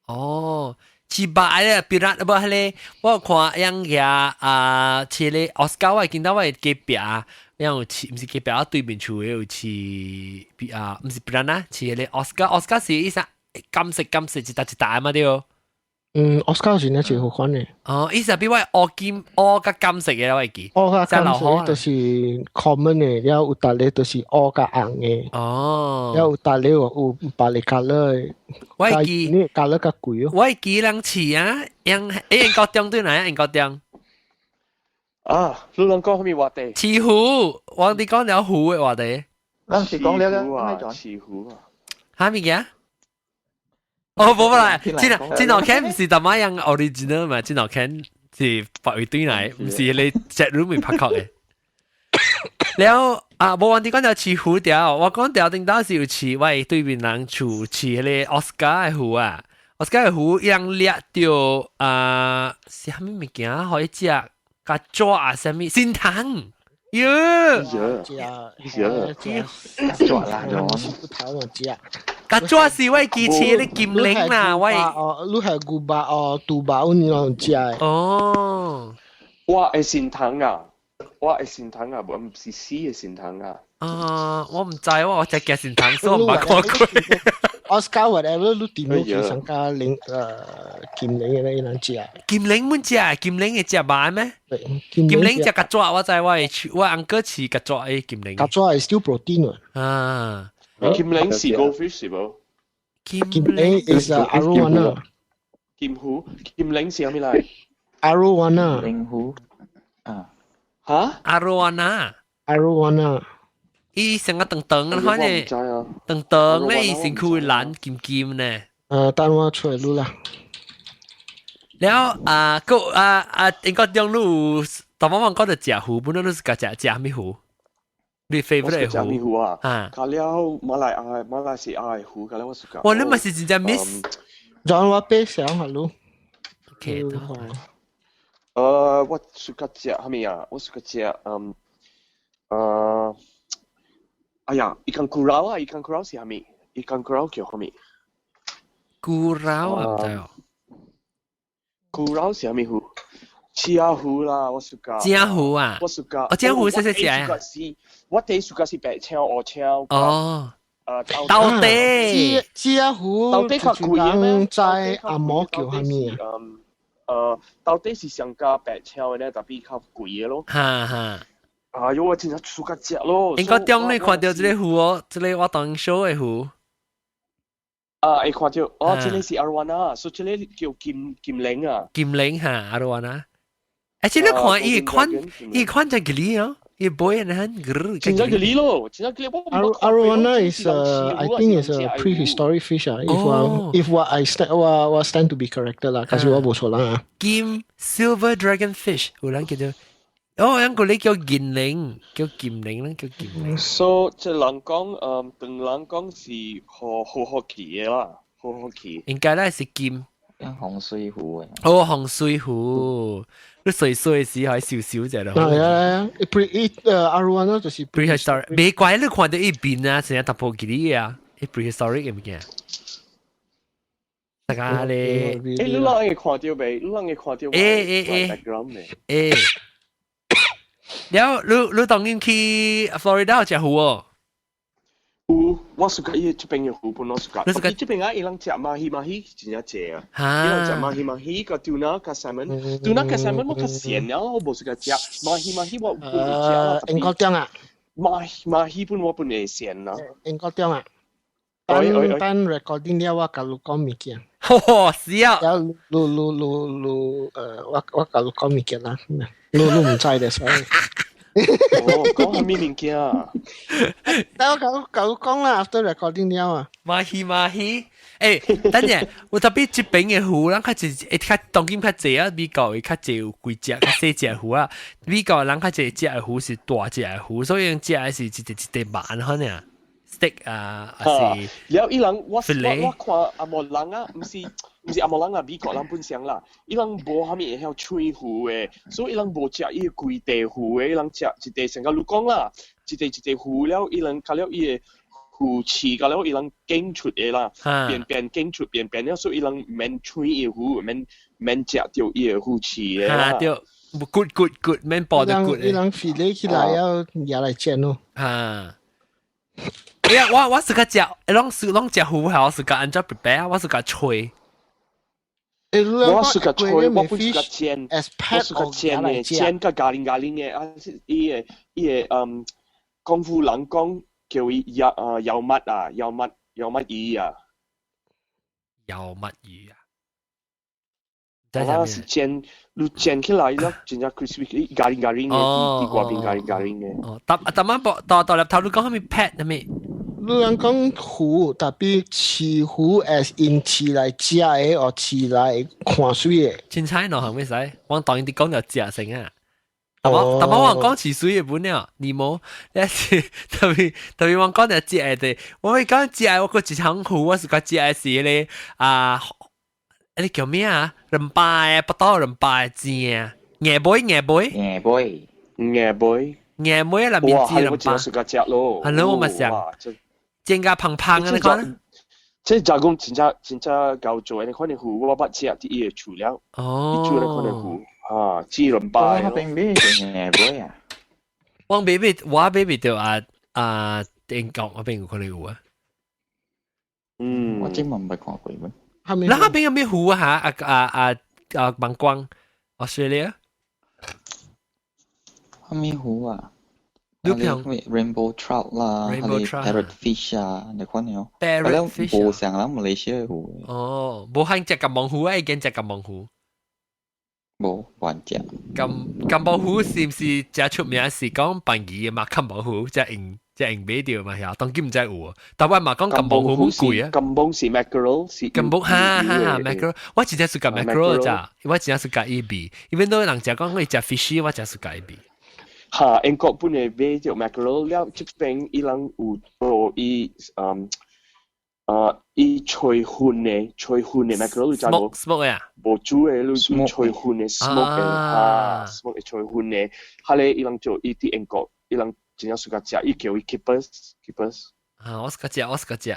哦。似白咧，別人不係咧，我看樣嘢似咧，奧斯卡我見到我嘅壁啊，樣似唔是嘅壁啊，對面處有似唔是別人啦，似咧奧斯卡是依隻金色一大嘛對哦。奧斯卡是呢隻好款嘅。依隻比我鵝加金色嘅我記。鵝加金色就是 common 嘅，然後有大咧就是鵝加紅嘅。然後有大咧有白咧加咧。我記呢加咧較貴哦。我記人似啊，英國中對哪？英國中。你兩講係咪話題？似虎，我哋講了虎嘅話題。咱是講了嘅，似虎啊。嚇咩嘢？冇啦，真老坑唔是大媽樣 original 嘛，真老坑是白位對嚟，唔是你隻รู咪拍確嘅。แล้ว冇วันที่講就似虎條，我講條頂到是有似喂對面人處似咧奧斯卡嘅虎啊，奧斯卡嘅虎樣掠到是蝦米物件可以食，甲抓啊蝦米仙藤。抓啦，甲抓是喂機器咧劍靈啦，喂。你係古巴杜巴你啷食？哦，哇，係仙藤啊！我係善堂啊，唔是死嘅善堂啊。我唔知喎，我只嘅善堂，所以我唔捌看過。Oscar whatever 你點都去上加零劍靈嘅咧，能食啊？劍靈滿食，劍靈嘅食飽咩？劍靈食甲爪，我知我阿哥飼甲爪嘅劍靈。甲爪係 still protein 啊。劍靈是 goldfish 是冇？劍靈 is arowana。劍虎，劍靈是咩嚟 ？arowana。靈虎啊。嚇 ？arowana。伊成個長長嘅，可能長長咧，伊身軀藍劍劍咧。等我出嚟錄啦。แล้ว應該將路當我講到食糊，本來都是個食咩糊？你 favorite 糊？咩糊啊？加了馬來西亞糊，加了我suka。哇，你咪是真正 miss？讓我背上下路。OK，我 suka 食係咪啊？我 suka 食哎呀，ikan curau 啊 ，ikan curau 是係咪 ？ikan curau 叫係咪 ？curau 啊，唔知哦。curau 是係咪糊？蝦糊啦，我 suka。蝦糊啊？我 suka。蝦糊識食啊？我第 suka 是白炒、鵝炒。哦。豆地。蝦糊。豆地較貴嘅咩？在阿摩叫係咪啊？豆地是上加白炒嘅咧，特別較貴嘅咯。哈哈。哎呦，我真係 suka 食咯。應該當你看到這個糊哦，這個我當 show 嘅糊。會看到哦，這個是 arowana，所以這個叫劍靈啊。劍靈嚇 arowana。這個看伊看就嗰啲哦，伊背人很嗰。真係嗰啲咯，真係嗰啲。Arowana is I think is a prehistoric fish 啊。If what I stand to be corrected 啦，可是我冇錯啦。劍 silver dragon fish，有人叫做。人個你叫劍靈，叫劍靈啦，叫劍靈。So 即係人講，對人講是好奇嘅啦，好奇。應該咧是劍。紅水湖嘅。紅水湖，你水嘅時候少少隻咯。係啊，arowana 就是 prehistoric，未怪你看到一邊啊，成日突破幾啲啊，一 prehistoric 嘅物件。大家咧，你啷會看到未？你啷會看到？background 嘅。แล้วรู้ตอนนี้ที่ฟลอริดาจะหัว我 suka 伊這邊嘅湖本我 suka。這邊啊，伊啷食馬希真係正啊！伊啷食馬希個 tuna 個 salmon 我較鹹啊，我冇 suka 食馬希我唔食。英國點啊？馬希本我本嚟鹹啊。英國點啊？等 recording 了我甲你講物件。是啊。我甲你講物件啦，你唔知嘅所以。講係咩物件啊？等我甲你講啦 ，after recording 了啊。馬希，等陣，我特別這邊嘅湖，人較一較當今較濟啊，美國會較濟有幾隻較細隻湖啊，美國人較濟隻嘅湖是大隻嘅湖，所以用隻係是一慢可能。steak 啊，是。然後伊人我看阿莫人啊，唔是阿莫人啊，美國人本身啦，伊人無蝦米會曉吹胡嘅，所以伊人無食伊個規地胡嘅，伊人食一地成個你講啦，一地胡了，伊人加了伊個胡刺，加了伊人經出嘅啦，變經出變了，所以伊人免吹伊個胡，免食掉伊個胡刺嘅啦。對 ，good，免爆得 good 嘅。伊人肥起起來要也來煎咯。我是個食，攏食糊係我是個按照 prepare， 我是個吹。我是個吹，我不是個煎，我是個煎嘅，煎個咖喱嘅，啊，伊個功夫人講叫伊油麥啊，油麥魚啊，油麥魚啊。我是煎，你煎起來了，真係 crispy，咖喱嘅，啲瓜邊咖喱嘅。哦，但係入頭你講係咪 pet 係咪？你人講湖，特別飼湖 as in 飼來食嘅，或飼來看水嘅。凊彩咯，係咪使？我當然啲講就食成啊。但我講飼水嘅本了，你冇，你是特別我講就食嘅，我會講食我個一場湖，我是個食嘅是咧你叫咩啊？人拜不到人拜煎啊！椰妹啦，面子人拜。我食個食咯。係咯，我咪食。煎個胖胖嘅你講。即係就講真正夠做，你可能湖我不食啲嘢除了。哦。你做你可能湖啊，只人拜。我邊邊叫椰妹啊？我買到英國嗰邊有可能有啊。我真唔係看過咩？那邊有咩湖啊？陽光 Australia。咩湖啊？你平 rainbow trout 啦，係 parrotfish 啊，你看了。parrotfish 冇上啦，馬來西亞湖。哦，冇行只金網湖啊，已經只金網湖。冇玩只。金網湖是唔是只出名是講殯儀嘛？金網湖只硬尾條嘛，係當今唔知有，但係嘛講金網湖好貴啊。金網是 mackerel， 是金網哈 mackerel， 我只係屬緊 mackerel 咋，我只係屬緊 EB， 因為都人只講佢只 fish， 我只屬緊 EB。哈，英國本嚟買隻 mackerel 了，這邊伊人有做伊吹燻嘅 mackerel 就冇 smoke 呀，冇煮嘅，你吹燻嘅 smoke 嘅，哈 smoke 嘅吹燻嘅，後來伊人做伊啲英國，伊人真係屬緊食，伊叫伊 keepers。啊，我屬緊。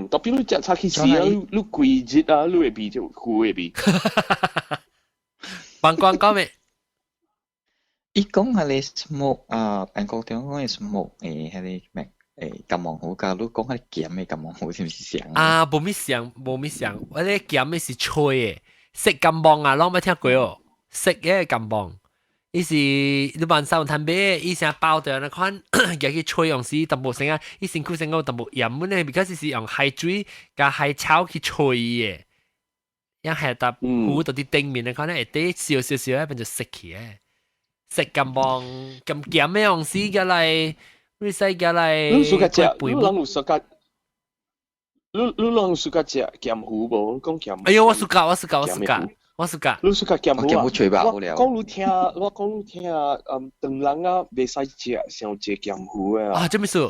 特別你食差起時啊，你貴日啊，你會比就貴會比。幫講咩？伊講係你 smoke 英國點講係 smoke 係你咩金網湖㗎？你講係鹹嘅金網湖是唔是像？冇咩像，我哋鹹嘅是脆嘅，食金網啊，啷冇聽過哦？食嘅金網，伊是你晚上攤買，伊成包掉那款，叫佢吹用時，淡薄成啊，伊辛苦成個淡薄鹽咧，because 是用海水加海草去吹嘅，一係搭糊到啲頂面那款咧，會啲少一變就食起嘅。食咁磅咁鹹咩樣事嘅嚟？你使嘅嚟？你暑假食，你啷有暑假？你啷暑假食鹹糊無？講鹹。哎呦，我暑假。你暑假鹹糊啊？我講你聽，當人啊，袂使食上濟鹹糊嘅啊，做咩事？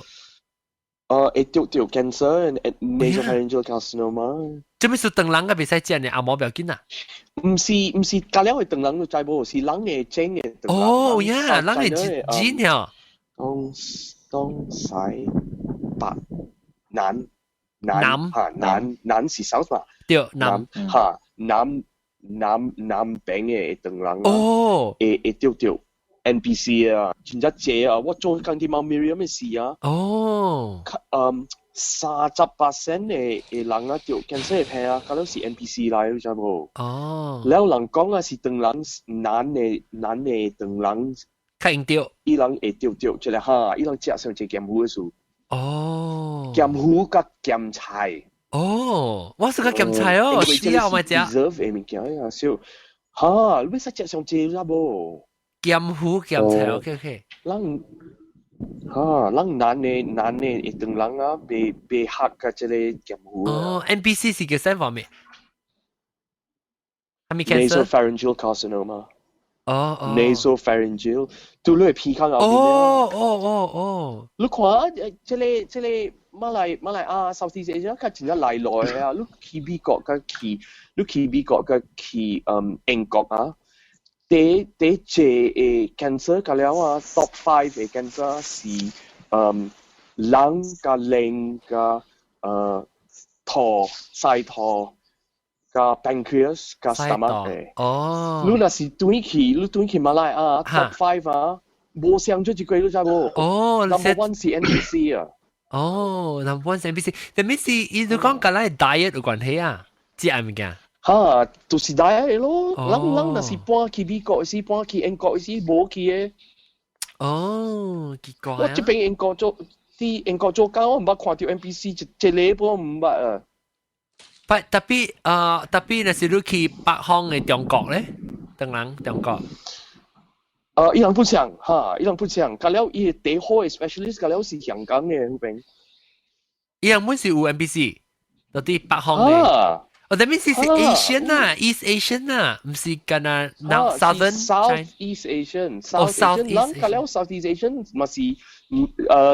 會得 cancer and nasopharyngeal carcinoma。做咩事？當人啊，袂使食呢？阿毛不要緊啊。唔是，隔了會當人就知無，是人嘅精嘅。哦呀，人嘅精呀。東西北南是 south 嘛？對，南嚇南邊嘅當人哦，會對 NPC 啊，真係謝啊！我做緊啲貓 Miriam 嘅事啊。哦。30% 嘅人啊，就 cancer 嘅病啊，嗰都是 NPC 嚟，你知冇？哦。แล้ว人講啊，是當人難嘅當人。較用掉，伊人會掉，即係哈，伊人食上隻鹹糊嘅數。哦。鹹糊甲鹹菜。哦，我是個鹹菜哦，是啊，我食。reserve 嘅物件啊，少，哈，你要食上隻啦無？鹹糊鹹菜 ，OK。人，哈，人難嘅當人啊，被嚇嘅即係鹹糊。哦 ，NPC 是叫咩方面？係咪 cancer？ Nasopharyngeal carcinoma。哦 nasopharyngeal 到你係鼻腔入邊哦，你看即係馬來亞 Southeast Asia 佢真係來啊！你去美國嘅去英國啊，第隻嘅 cancer 嘅了啊 ，top 5嘅 cancer 是冷加靈加細肚。加 pancreas 加 stomach 嘅，哦，你若是轉去馬來亞 top 5啊，冇上咗一個都知冇。哦 ，number 1是 NPC 啊。哦 ，number 1是 NPC，但係是伊就講跟咱 diet 有關係啊，食物件。哈，就是 diet 咯，人若是搬去美國時，搬去英國時冇去嘅。哦，奇怪啊！我這邊英國做工，我唔捌看到 NPC 一個波唔捌啊。特別那是你去北方嘅中國咧，當然中國。伊人不像，隔了伊第好嘅 specialist， 隔了是香港嘅嗰邊。伊人本是有 NPC，到啲北方嘅。哦，that means 是 Asian 啊 ，East Asian 啊，唔是干那 South East Asian。South Asian， 人隔了 South East Asian，咪是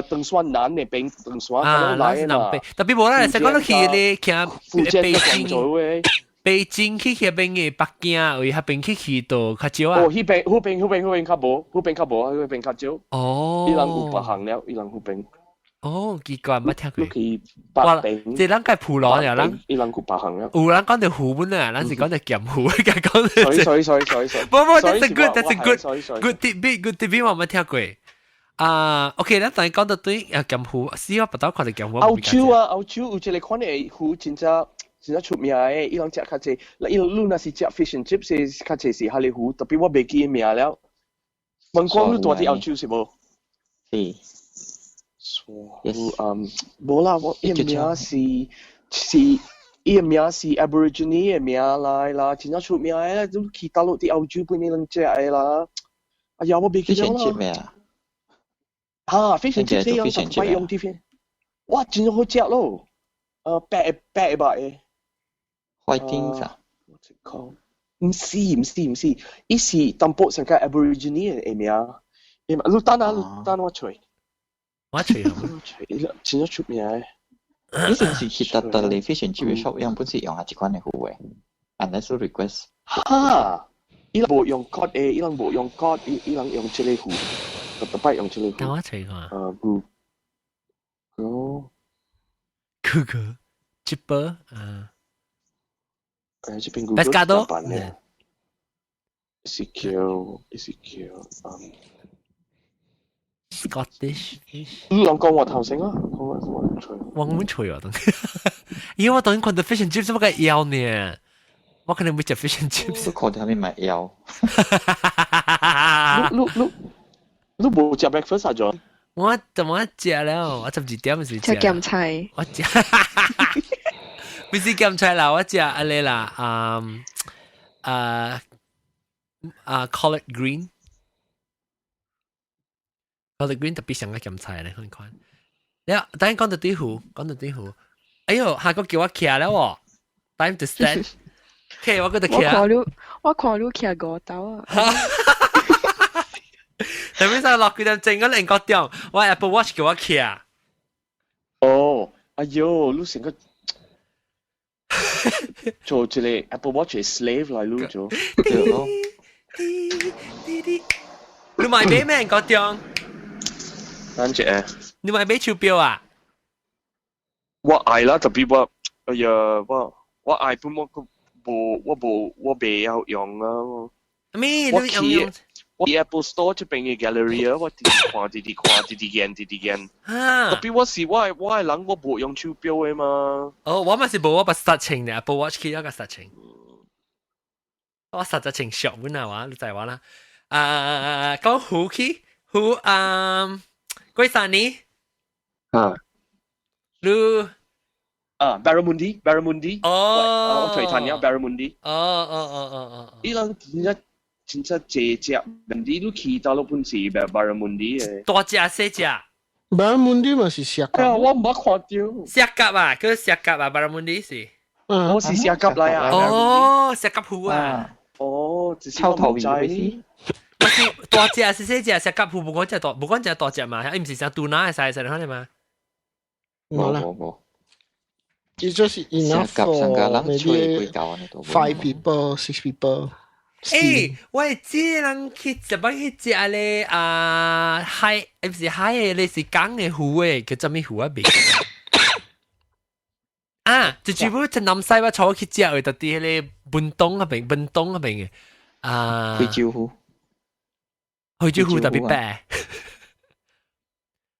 登山南嘅邊登山啊，來嘅。特別冇啦，成個都去咧，北京去嗰邊嘅北京，為嗰邊去到較少啊。哦，嗰邊較無，嗰邊較少。哦。伊人有北行了，伊人嗰邊。哦，奇怪，冇聽過。佢白餅，即係咱嘅普羅呀，咱伊人佢白行啊。有人講到湖本啊，咱是講到鹹湖，嘅講到。sorry，冇，that's a good tidbit，我冇聽過。OK，咱等講到對鹹湖，試下不到看到鹹湖。澳洲有一個款嘅湖，真出名嘅，伊人食較濟。伊你若是食 fish and chips，是較濟是哈利湖，特別我未記名了。問講你住喺澳洲是無？是。冇啦，我伊個名是伊個名是 Aborigine 嘅名來啦，真出名嘅啦，都去大陸啲澳洲本地人食嘅啦。哎呀，我未記咗啦。fish and chips 用特別用啲片，哇，真好食咯！白白嘅。Whiting 啥？唔是，伊是淡薄上個 Aborigine 嘅名。你等我吹。我吹真出名嘅。以前是去特例 fish and chips shop 樣本是用下一款嘅湖嘅 ，unless you request。伊人冇用 cod 嘅，伊人冇用 cod， 伊人用這個湖，特別用這個湖。等我吹下。Google Chipper 這邊 Google ，Pescado 版嘅。Ezekiel Scottish fish。你講我頭先啊，我吹。我唔吹啊，等。因為我等看到 fish and chips 乜嘅腰呢？我可能會食 fish and chips。你看到你買腰。你冇食 breakfast 啊，John？我食了，我12點時食。食鹹菜。我食。唔是鹹菜啦，我食阿你啦，collard green。collard green 特別上嘅鹹菜咧，看。你等陣講到啲湖，哎呦，下個叫我徛了喎 ，time to stand。OK， 我嗰度徛。我看你徛5斗啊。特別上落幾點鐘，我兩個點，我 Apple Watch 叫我徛。哦，哎呦，你成個做這個 Apple Watch 嘅 slave 嚟錄咗。你買俾咩個點？等陣你買俾手錶啊？我愛啦，特別我，哎呀，我愛本我未有用啊。咩？我去 Apple Store 這邊嘅 gallery 啊，我直見。特別我係人，我冇用手錶嘅嘛。哦，我咪是冇我把實情嘅 Apple Watch 佢有個實情。我實情上本啊話，你就係話啦。講湖去湖貴山呢？你Barramundi。哦，我隨彈咗 Barramundi。哦。呢兩真係隻人哋都去到咗本事 Barramundi 嘅。大隻細隻。Barramundi 咪是石甲。我唔冇看到。石甲啊，佢石甲啊 ，Barramundi 是。我是石甲嚟啊。哦，石甲湖啊。哦，只是臭頭魚。我是大隻係細隻石甲湖，冇講只大隻嘛，唔是成杜娜嘅細細嘛。冇。It's just enough for maybe 5 people, 6 people. 我知人去日本去食咧海，唔是海嘅，你是港嘅湖嘅，叫做咩湖啊？未就全部就南西我坐去食嘅，特啲咧本東嗰邊嘅非洲湖，非洲湖特別白，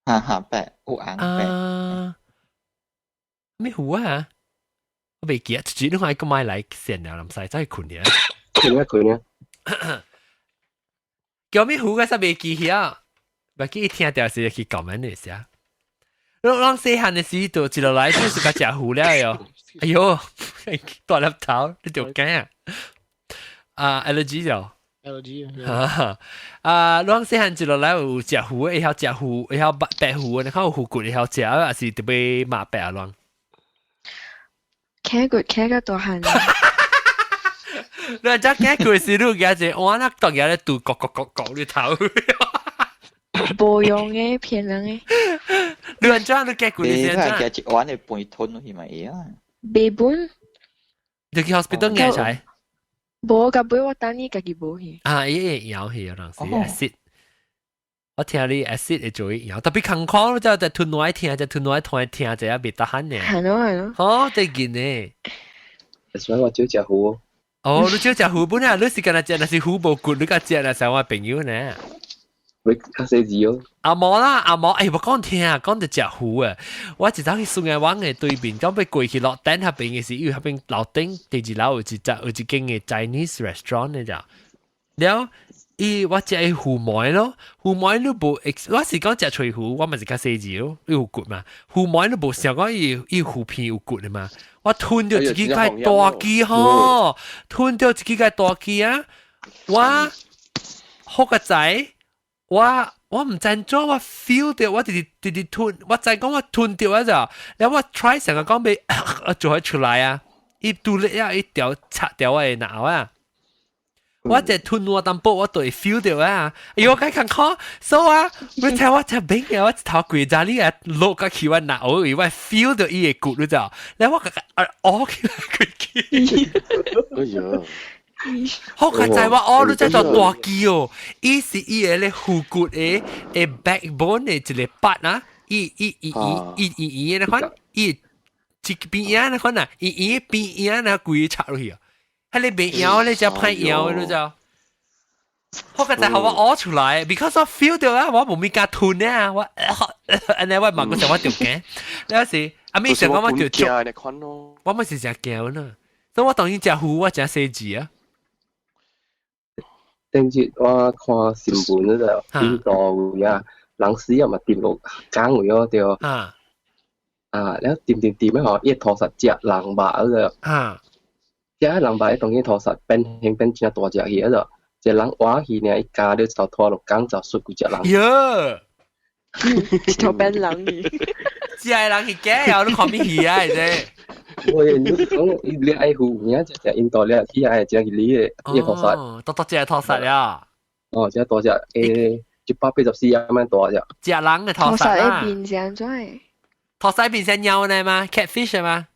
白，有紅白。咩湖啊？我未記得，主要係個買嚟成日南西真係困嘅。佢叫咩湖嘅實未記起啊！唔記聽到時去講咩嘢先。讓細漢嘅時就一路來就是個食湖了喲。哎呦，大粒頭，你條驚allergy 就。allergy。讓細漢一路來有食湖，會曉食湖，會曉白湖，你看有湖骨會曉食，還是特別麻白啊亂。企個大漢。你真驚佢是路嘅啫，我那當日咧度角你頭。冇用嘅，騙人嘅。你話真你驚佢先真。佢係玩你半吞係咪嘢啊？背本。你去 hospital 嘅才？冇，個背我等你自己冇去。有去有陣時 acid。我聽你 acid 會做一樣，特別康康就就吞落聽，就吞落聽聽就一別得閒呢。係咯係咯。哦，得見呢。所以我少食糊。哦，你少食糊本啊？你是跟他食，那是糊無骨，你個食那係我朋友呢。會較細字哦。阿毛啦，阿毛，我講聽啊，講到食糊啊，我一早去宋眼灣嘅對面，咁被過去落單嗰邊嘅時，因為嗰邊樓頂第二樓有一間嘅 Chinese restaurant 呢就，了。我食糊糜咯，糊糜都無，我是講食脆糊，我咪是較細字咯，有骨嘛。糊糜都無想講伊糊片有骨的嘛。我吞掉自己個大機吼，吞掉自己個大機啊！我好個仔，我唔知做，我 feel 到我直吞，我就講我吞掉啊咋，然後我 try 成個講俾做出來啊，伊肚裏有一條拆掉我嘅腦啊。我只吞我淡薄，我都會 feel 到啊！哎呦，我看看，所以啊，你睇我只病嘅，我頭跪在呢個落個氣温嗱，我以為 feel 到伊嘅骨你知道？然後我個起來佢氣，哎呀，好個仔話你真係大肌哦！伊是伊個咧虎骨嘅backbone 嘅一個八啊，伊嘅款，伊一邊啊那款啊，伊邊啊那鬼插落去啊！係你未咬你就派咬你就，我個仔係我屙出來 ，because 我 feel 到啊，我冇咩加吞啊，我安尼我問嗰陣我條頸，有時阿妹成講我條足，我咪是食膠呢，所以我當然食糊，我食細字啊。頂日我看新聞嗰度，印度呀，人死又咪跌落江位嗰條，然後掂咧嗬，一拖實隻人肉嗰度。只人把當然拖實變形變真大隻嘢咯，只人挖起呢一家咧就拖落江就縮嗰隻人。喲，一條變人魚，只係人去假又都看咩戲啊？啫，我你講你愛護呢只印度咧，佢係只係你嘅一拖實。哦，多隻拖實啊！哦，只多隻184咁樣大隻。只人嘅拖實啊！變成咗，拖實變成鳥呢嘛 ？catfish 嘛？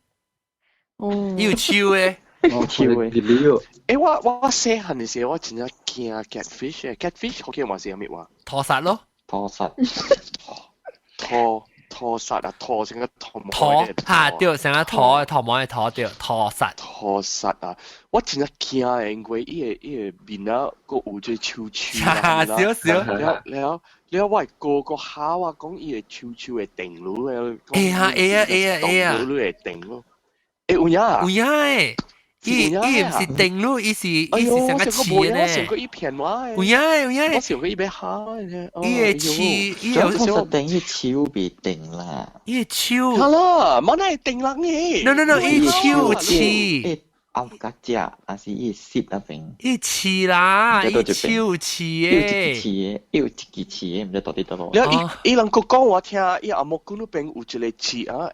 哦，要超嘅。超嘅，誒我細漢嘅時候，我真係驚 catfish 好驚話是有咩話？拖實咯，拖實，拖實啊，拖成個拖嚇對，成個拖毛嘅拖對，拖實啊！我真係驚嘅，因為伊個面啊個有隻臭臭啦，少少。你我個下啊講伊個臭臭嘅定路嘅，會啊，路嘅定咯，有呀，伊唔是定路，伊是成個刺呢。成個一片嘛。有呀。我成個一邊下呢。伊個刺，伊有時定伊超別定啦。伊個超。係啦，乜係定啦嘅 ？No， 伊超刺。拗格只，還是伊蝕那邊？伊刺啦，伊超刺嘅。有一支刺嘅，唔知到底得咯。伊人個講我聽，伊阿木嗰邊有一個刺啊，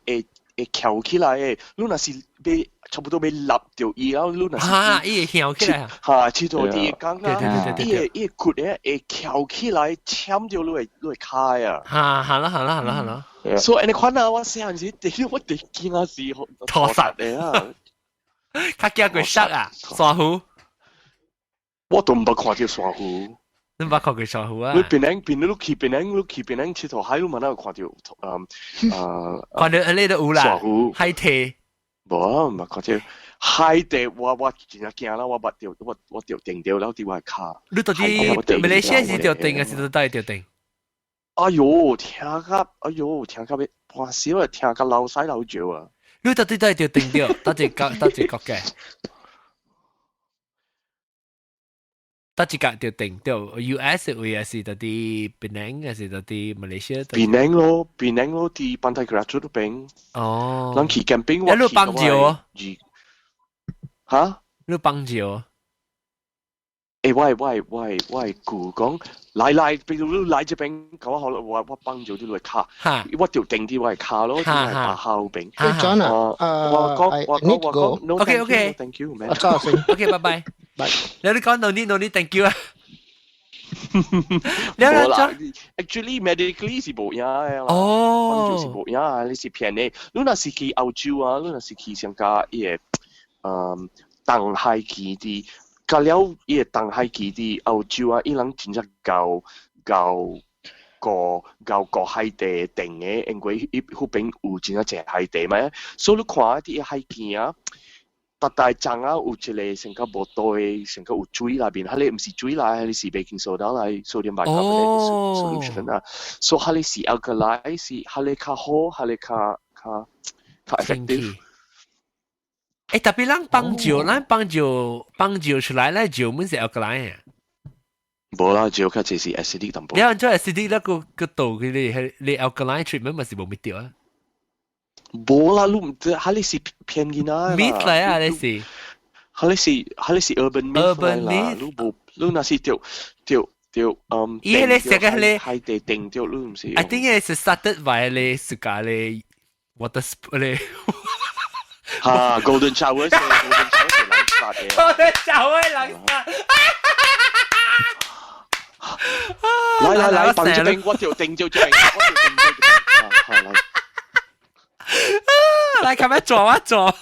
會翹起來嘅，你若是被差不多被立掉伊，然後你若是伊會翹起來，切到啲講啊，伊個骨咧會翹起來，簽掉你會開啊。係啦。所以你看啊，我細陣時，我哋見啊是拖實嘅啊，佢叫佢塞啊，沙虎，我都唔捌看到沙虎。你捌看佢沙虎啊？你你去邊樣佚佗海，你問下有看到看到你都有啦，沙虎海地。無，唔係看到海地，我真係驚啦！我掉定掉了啲我卡。你到底馬來西亞是掉定，還是到底掉定？哎呦，聽甲要半少啊，聽甲流曬流尿啊！你到底掉定掉？多隻國嘅。多隻國掉定掉 US 會還是到啲Penang還是到啲馬來西亞？Penang 咯，啲Pantai Kerachut 嗰邊。哦。人去 camping 我去幫照啊。嚇？你幫照啊？喂，姑講來，俾到你來這邊，咁好啦，我幫照啲嚟卡，我條定啲我係卡咯，啲係白烤餅。John 啊，我講 ，OK， thank you，我走先 ，OK， 拜拜。你講 no need，thank you 啊。你啦 ，actually medically 是冇影嘅。哦。幫照是冇影，你是騙你。你若是去澳洲啊，你若是去上加伊個東海基地。甲了伊個東海基地澳洲啊，伊人真正夠個海地定嘅，因為嗰邊有真係隻海地咩？所以你看一啲海景啊，大陣啊有一個成個無多嘅，成個有水那邊，佢哋唔是水啦，佢哋是baking soda 來 sodium bicarbonate solution 啊，所以佢哋是 alkali， 是佢哋較好，佢哋較 effective。特別咱幫酒出來咧，酒唔是 alkaline 啊。冇啦，酒較就是 acidic 淡薄。你按做 acidic 那個度佢你 alkaline treatment 咪是冇滅掉啊？冇啦，你唔知，佢哋是偏見啊。myth 嚟啊，你是？佢哋是 urban myth 嚟啦，你那是條伊迄個食個迄海地定掉，你唔是？I think it is started by 你自家你 water sport 你。嚇 golden shower 係 golden shower 係冷殺嘅。golden shower 冷殺。來，等住定，我條定就定，來，咁樣做啊做。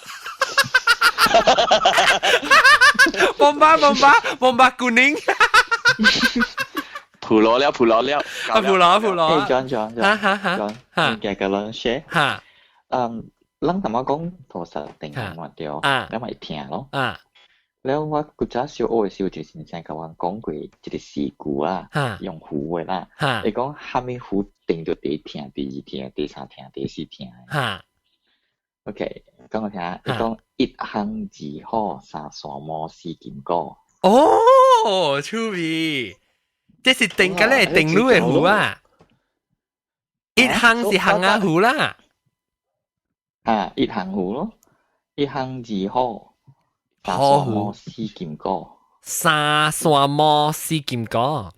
bomba kuning。普羅了。普羅。John，嘅個人 share。咱頭先講陀實定嘛掉，你咪聽咯。แล้วว่ากูจะ小學嘅時候就先生甲我講過一個事故啊，用壺嘅啦。你講蝦米壺定到第一聽、第二聽、第三聽、第四聽。OK， 講我聽下，你講一行字好三山摩四金果。哦，趣味，這是定嘅咧，定路嘅壺啊。一行是行啊壺啦。一行壺咯，一行字好。三山摩四金果，三山摩四金果。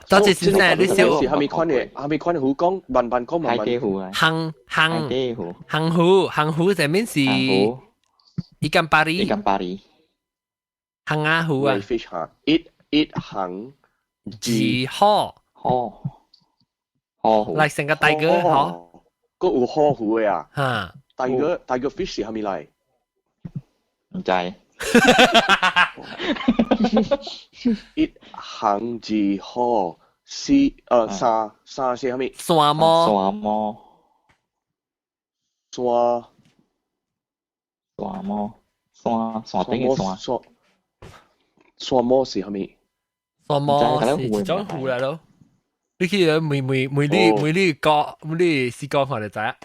多謝先生，你小係咪款嘅？係咪款嘅壺講慢慢講慢慢。海底壺啊，行壺就面是一間巴黎，行啊壺啊。fish 嚇，一行字好，嚟成個大哥嗬，個有好壺嘅啊。嚇，大個 fish 係咪嚟？唔知。一行字好，三是係咪？山摩頂嘅山摩是係咪？山摩是一種湖嚟咯。你去每呢個試過看就知啊。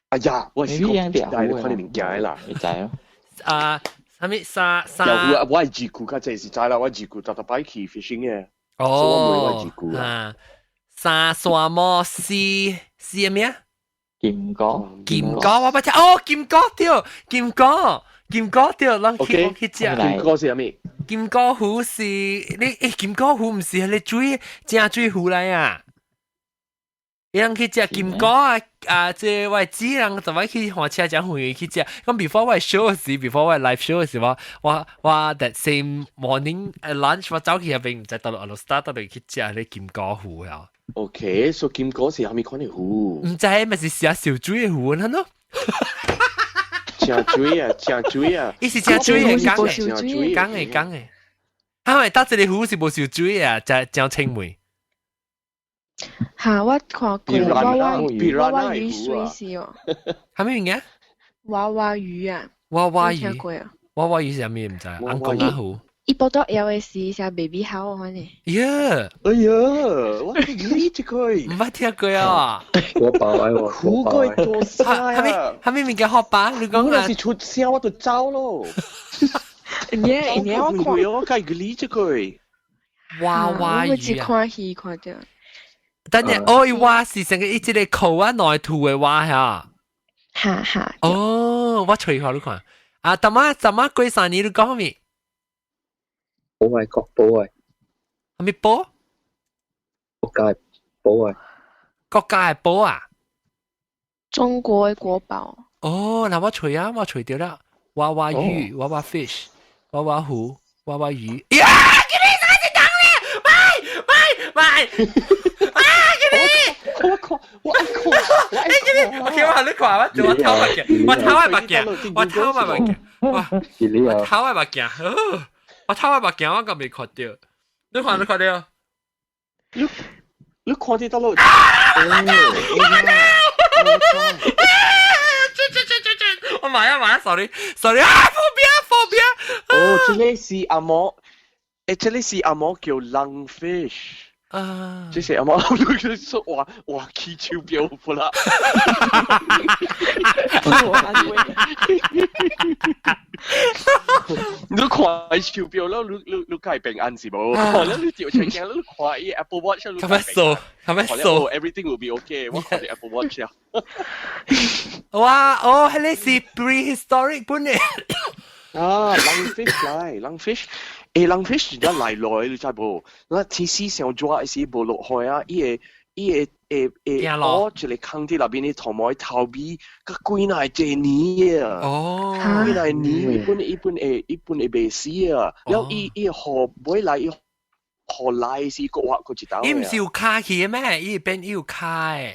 哎呀，我試過睇你物件啦，你知咯。係咪沙？我係自顧，佢真係知啦。我自顧特擺去 fishing 嘅。哦，所以我唔係自顧啊。沙山摩係咩啊？金果，我不知。哦，金果對，金果對，咱去食。金果是咩？金果湖是你金果湖唔是你水正水湖嚟啊？人去食金果即我知人就話去火車站會去食。咁 before 我 show 嘅時 ，before 我 live show 嘅時候，我 that same morning lunch 我走去入邊唔知到落 start 到嚟去食你金果湖啊。OK，所以金果是係咪款嘅湖？唔知咪是食小水嘅湖咯？正水啊！伊是正水嘅，講嘅。係咪得這個湖是無小水啊？正清梅。嚇！我看過娃娃魚水是哦。係咩嘢？娃娃魚啊！娃娃魚是咩唔知啊？安公啊湖。伊報到有嘅是隻 baby 口啊，可能。呀！哎呀！我呢隻佢唔捌聽過啊！我爸喎，好鬼多晒啊！係咩物件學吧？你講啊！是出聲我就走咯。你我看，我計佢呢隻佢。娃娃魚啊！我只看戲看到。等陣愛蛙是成個一隻個口啊內吐嘅蛙嚇。嚇！哦，我隨下你看。啊，怎麼過生日你講咩？寶係國寶係。係咪寶？國家係寶係。國家係寶啊？中國嘅國寶。哦，嗱我除掉啦。娃娃魚、娃娃 fish、娃娃湖、娃娃魚。呀！佢哋開始講咧，喂！我靠！我叫你看，我偷物件，我偷嘅物件，我偷嘅物件，哇！我偷嘅物件，我咁未看到，你看到？你看得到咯？我買啊 ，sorry 啊，phobia。哦，這裡是阿嬤，這裡是阿嬤叫 lungfish。啊，這是阿嬤，佢說哇，氣超標不啦？你看超標啦，你計平安是冇？看你條情景，你看伊 Apple Watch，你咁樣數 ，everything will be okay。我看你 Apple Watch 啊。哇，哦，係你是 prehistoric 本嚟。啊，lungfish。lungfish 而家嚟來，你知冇？那天時上抓是冇落去啊！我這裡坑啲入邊啲頭毛頭皮，個鬼乃隻泥啊！哦，鬼乃泥，一般會被死啊！然後河尾嚟，河嚟是個話個知道。伊唔是有卡去咩？伊邊有卡誒。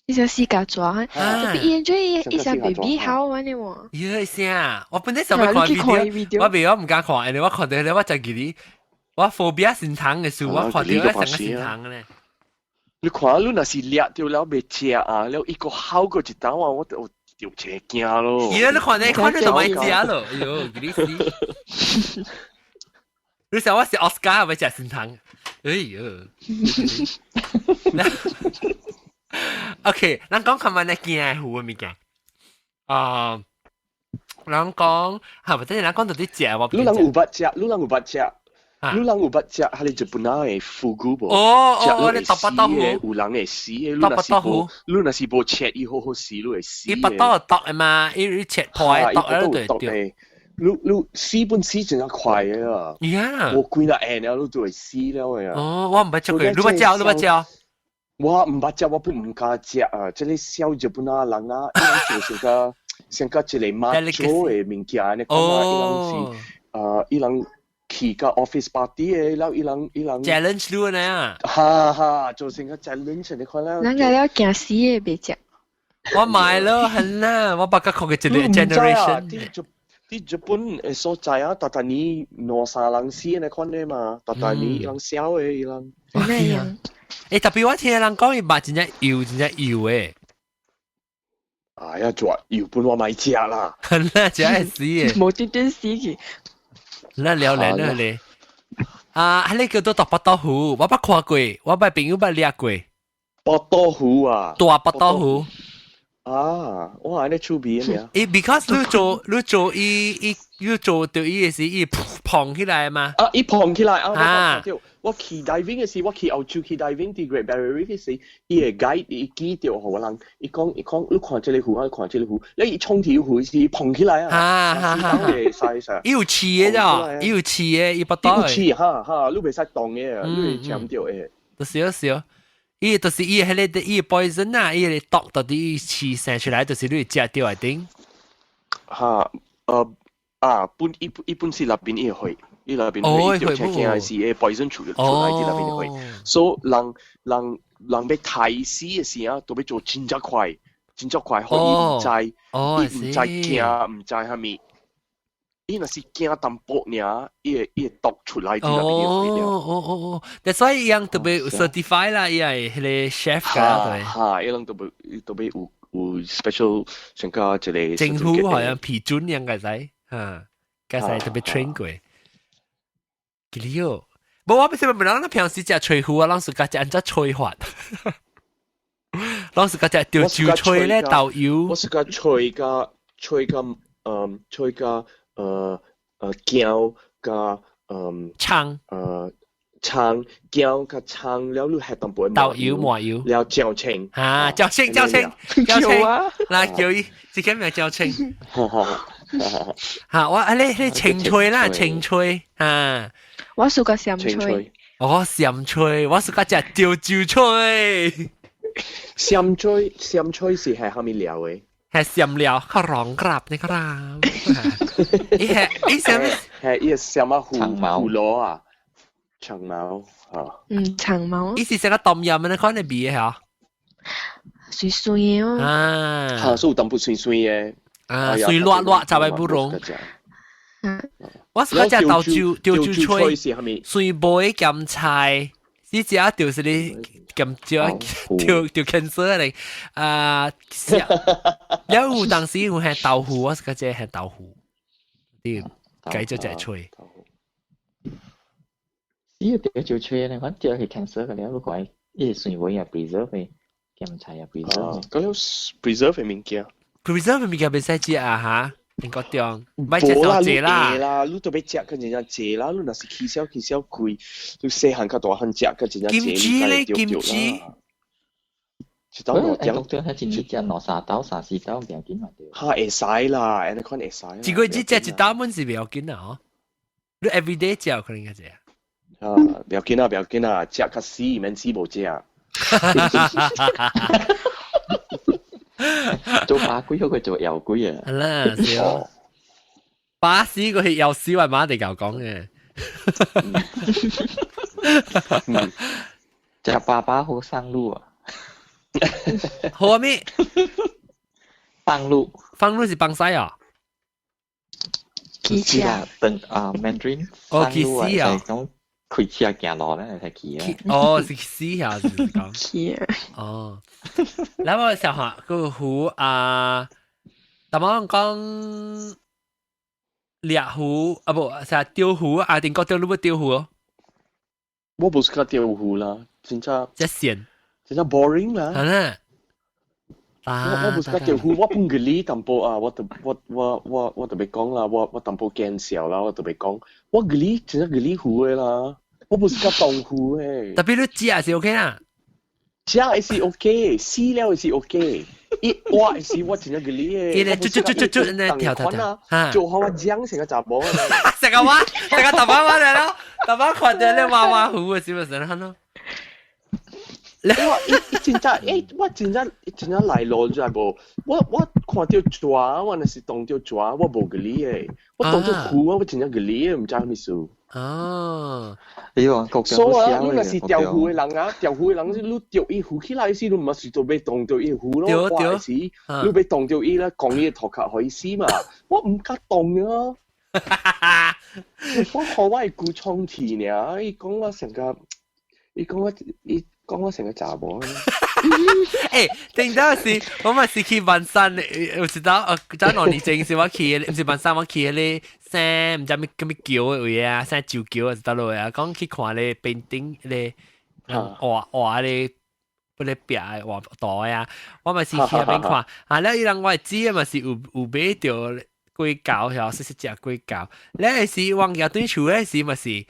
你想試下抓，特別研究一下 baby 好玩嘅喎。咦，先我本來想要看 video， 我未唔敢看，因為我看到咧，我就記得我 phobia 心疼嘅時候，我看到我成個心疼嘅咧。你看，你若是掠到了未食啊，了一個好個一刀啊，我就真驚咯。咦，你看到就咪食咯，哎呦，記你死！你想我是 Oscar 咪食心疼？哎呦。OK， 咱講今晚嘅驚係好嘅物件。咱講係咪？即係咱講到啲食我。你人有捌食，你人有捌食，係你日本嘅腐骨噃。哦，你揼不到嘅，有人會死嘅。揼不到好。你若是無切，伊好死，你會死。伊不到剁嘅嘛，伊切破嘅剁咧就對。你死本死真係快嘅啊！我攰啦，你都會死了嘅。哦，我唔捌食佢，你捌食？我唔捌食，我不唔敢食啊！即係小日本啊人啊，伊就是個像個一個馬祖嘅物件，你看啊，伊人去個 office party 嘅，然後伊人 challenge 你啊！哈，做成個 challenge 你看啦。人家了驚死嘅別食。我買咯，係啦，我不過講嘅一個 generation。啲日本所在啊，但係你兩三人死你看咧嘛，但係你人少嘅伊人。咩樣？特別我聽人講伊肉真正油誒。哎呀，做油本我咪食啦。那真係死嘅。冇啲死嘅。那聊咧。喺你叫做大北豆腐，我捌看過，我捌朋友捌掠過。北豆腐啊。大北豆腐。啊，我係咧出邊嘅。because 你做你做到伊嘅時，伊膨起來嘛。伊膨起來啊！我去 diving 嘅時，我去澳洲去 diving 啲 Great Barrier Reef 嘅時，伊個 guide 伊記掉好人，伊講，你看這裡湖，你看這裡湖，你一衝條湖是膨起來啊！伊有刺嘅咋？伊有刺嘅，伊不到。有刺，你袂使動嘅，你會搶掉嘅。少。伊就是伊迄個伊 poison 啊，伊個毒到啲刺生出來，就是你食掉一定。一般是入邊伊會，伊入邊會條青係是誒 poison 出來啲入邊會，所以人要睇死嘅時啊，都要做真正快，可以唔知驚，唔知係咪？伊若是驚淡薄爾，伊會毒出來啲入邊會了。但所以伊樣特別 certify 啦，伊係迄個 chef 㗎，伊樣特別有 special 像個一個政府好像批准樣個使。介曬特別 train 過，幾厲害！冇我唔係咪人平時食吹胡啊，人自家食安怎吹法？人自家食吊酒吹咧豆油。我自家吹個薑加葱薑加葱，了你係淡薄豆油麻油，了椒青椒青，嗱叫伊自己名椒青。我你青翠啦，青翠我屬個鹹翠。鹹翠，我屬個隻吊酒吹。鹹翠是係蝦米料嘅？係鹹料，เขาร้องกลับนะครับ伊什麼？係伊什麼胡蘿啊？長毛長毛。伊是成個ต้มยำ你看你味嘅嗬？水水嘅所以有淡薄水水嘅。水辣辣就係不濃。我是嗰隻豆椒吹，水梅鹹菜，是只就是你咁少條 cancer 嚟啊！有當時我係豆腐，我是個只係豆腐，啲計咗隻吹。呢個就吹咧，我只係 cancer 嘅咧，不過係一水位啊 preserve 嘅，鹹菜啊 preserve。咁有 preserve 嘅物件。preserve 嘅物件唔使食啊嚇，英國中，唔係食到濟啦，你特別食跟人家濟啦，你若是起小貴，你細漢較大漢食跟人家濟，kimchi咧 kimchi。英國中係真係食兩三刀、三四刀唔要緊嘛？嚇會使啦，安尼款會使。一個月食一刀蚊是唔要緊啊？嗬，你 everyday 食可能嘅啫。啊，唔要緊啊，食較死，免死無食。做巴龜好過做油龜啊！係啦，少巴士嗰啲油屎係馬地球講嘅。食爸爸好生路啊！好啊咩？放路是放西啊？騎車啊，等Mandarin。哦，騎士啊。講開車行路咧，係騎啊。哦，是騎啊，是講。騎。哦。嗱，我小學個湖啊，但我講獵湖啊，不，係釣湖啊，定講釣你要釣湖哦？我不是講釣湖啦，真正。一線。真係 boring 啦。係啦。我不是講釣湖，我唔嘅理淡薄啊，我特別講啦，我淡薄見笑啦，我特別講，我嘅理真係嘅理湖嘅啦，我不是講東湖嘅。特別你食係 OK 啦。食係 OK， 死了係 OK， 一挖係我真係嘅理嘅。佢哋捽咧跳，做好我醬成個雜波。成個話，成個大把嚟咯，大把群嘅咧娃湖嘅，是咪成日咯？我真正嚟路就係無，我看到抓，我那是當到抓，我無個理嘅，我當到湖我真正個理嘅，唔知係咩事。哦，所以啊，你若是釣湖嘅人啊，釣湖嘅人你釣伊湖起來時，你唔是就被當到伊湖咯，我係時你被當到伊啦，講伊嘅頭殼可以死嘛，我唔敢當啊。我學我係顧創詞呢，伊講我成個，伊講我成個雜波。誒，定到是，我咪是去文山，有時到早兩年前是我去，唔是文山，我去嗰啲唔知咩橋嘅位啊，山舊橋啊，是到落啊，講去看咧邊頂咧畫咧，嗰啲壁畫袋啊，我咪是去嗰邊看，啊，แล้ว伊人我知啊，咪是有買到龜膠，係識隻龜膠，咧是往日對厝咧是咪是？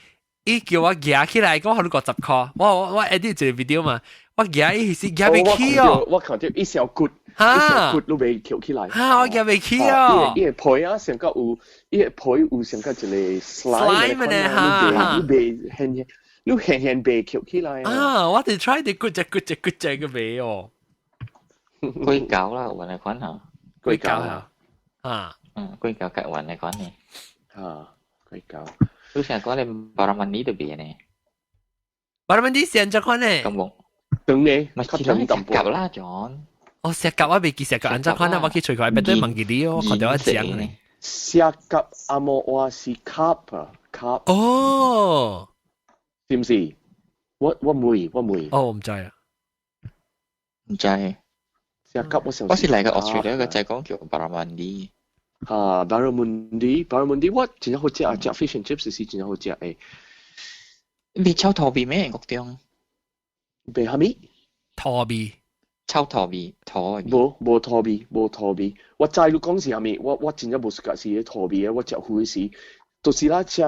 伊叫我夾起來，講好你50塊，我 edit 一個 video 嘛，我夾伊是夾未起哦，我看到一小骨，一小骨都未翹起來，我夾未起哦，伊個皮啊，成個有，伊個皮有成個一個 slime 咧嚇，你輕未翹起來啊，我哋 try 啲骨隻嘅味哦，龜膠啦，雲嚟講嚇，龜膠啊，龜膠夾雲嚟講呢，龜膠。Lu siya ko alam Baramandi to be ne. Baramandi siya cho kon ne. Kamu. Đúng nè. Mà chỉ nói cặp啦John. 哦，石甲我未記石甲，安怎看啊？我去隨佢邊對問佢啲哦，看到一隻呢。石甲阿莫話是 cup 啊 cup。哦。是唔是？我妹。哦，唔知啊。唔知。石甲我上。我是嚟個 Australia 嘅就係講叫 Baramandi。Barramundi 我真係好食啊！食 fish and chips 是真係好食誒。你炒拖比咩？國中？被蝦米？拖比。炒拖比。無拖比。我知你講是蝦米？我真係無識是嘅拖比啊！我食魚時，就是啦，食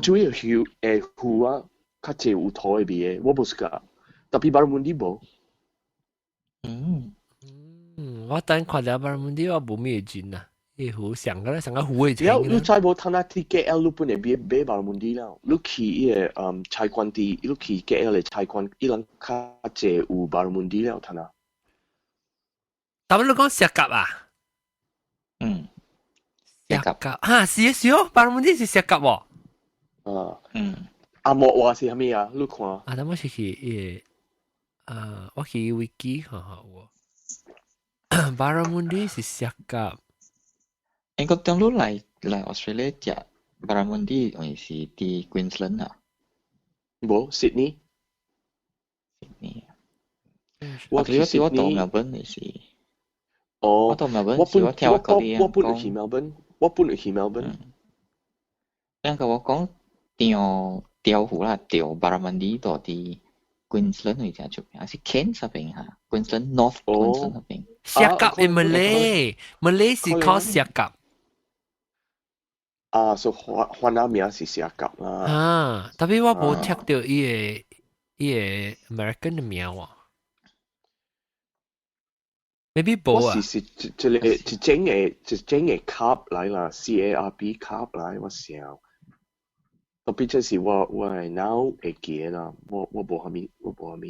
主要魚啊，較濟有拖嘅味嘅，我無識㗎。特別 Barramundi 無。我等看到 Barramundi 我冇咩錢啊。伊湖上個咧，上個湖嘅錢。你再無睇下啲 KL 你本嚟買 Barramundi 啦，你去伊個菜館啲，你去 KL 嘅菜館，伊人較濟有 Barramundi 了，睇下。但係你講石甲啊？石甲嚇是哦 ，Barramundi 是石甲喎。阿莫話是係咩啊？你看。啊，等我去我去 Wiki 看下喎。Barramundi 是石甲。Anh có tiếng lúc lại Australia chả Barramundi ở là Queensland à? Bố Sydney. 我其實我到Melbourne嘅時，我到Melbourne時我聽嗰啲我搬去 Melbourne，我搬去 Melbourne。因為我講調湖啦，調Barramundi到啲 Queensland 嗰隻出邊，係 Cairns 嗰邊嚇 ，Queensland North Queensland 嗰邊。Siakap in Malay 是 call Siakap。所以換下名是Siakap啦。但係我冇聽到伊個 American 嘅名喎。Maybe 冇啊。我是一整嘅 cup 嚟啦 ，CARB cup 嚟，我想。特別就是我係 now 會記啦，我冇下面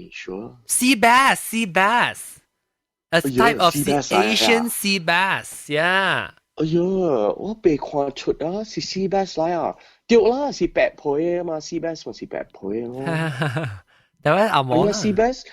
sure。Sea bass，a type of Asian sea bass，yeah。哎呀，我未看出啊，是 sea bass 嚟啊，對啦，是白皮啊嘛 ，sea bass 咪是白皮咯。但係阿冇。sea bass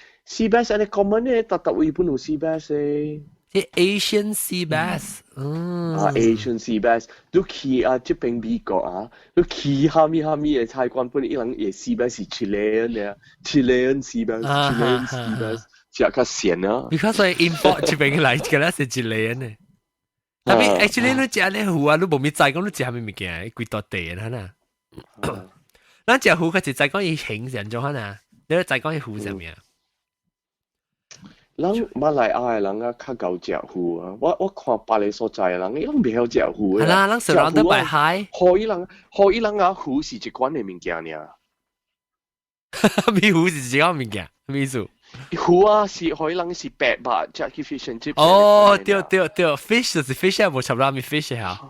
係 common 嘅，特會本有 sea bass 嘅。啲 Asian sea bass，Asian sea bass， 你去這邊美國啊，你去下面嘅菜館本一人嘅 sea bass 是 Chilean 嘅 ，Chilean sea bass，Chilean sea bass， 食較鹹啊。Because 我 import 這邊嚟嘅咧是 Chilean 嘅，但係 actually 你食咧魚啊，你冇咪知講你食係咪物件？幾多地啊？嗱，咱食魚佢就知講伊形成咗嗱，你都知講伊魚係咩？人馬來亞嘅人啊，較夠食魚啊！我看別個所在嘅人，伊攏袂曉食魚嘅。係啦，人 surrounded by high。互伊人啊，魚是一款嘅物件爾。咪魚是一款物件，咩意思？魚啊，是互伊人是白肉，食去 fish and chips。哦，對 ，fish 就是 fish 係冇差唔多咪 fish 嚇。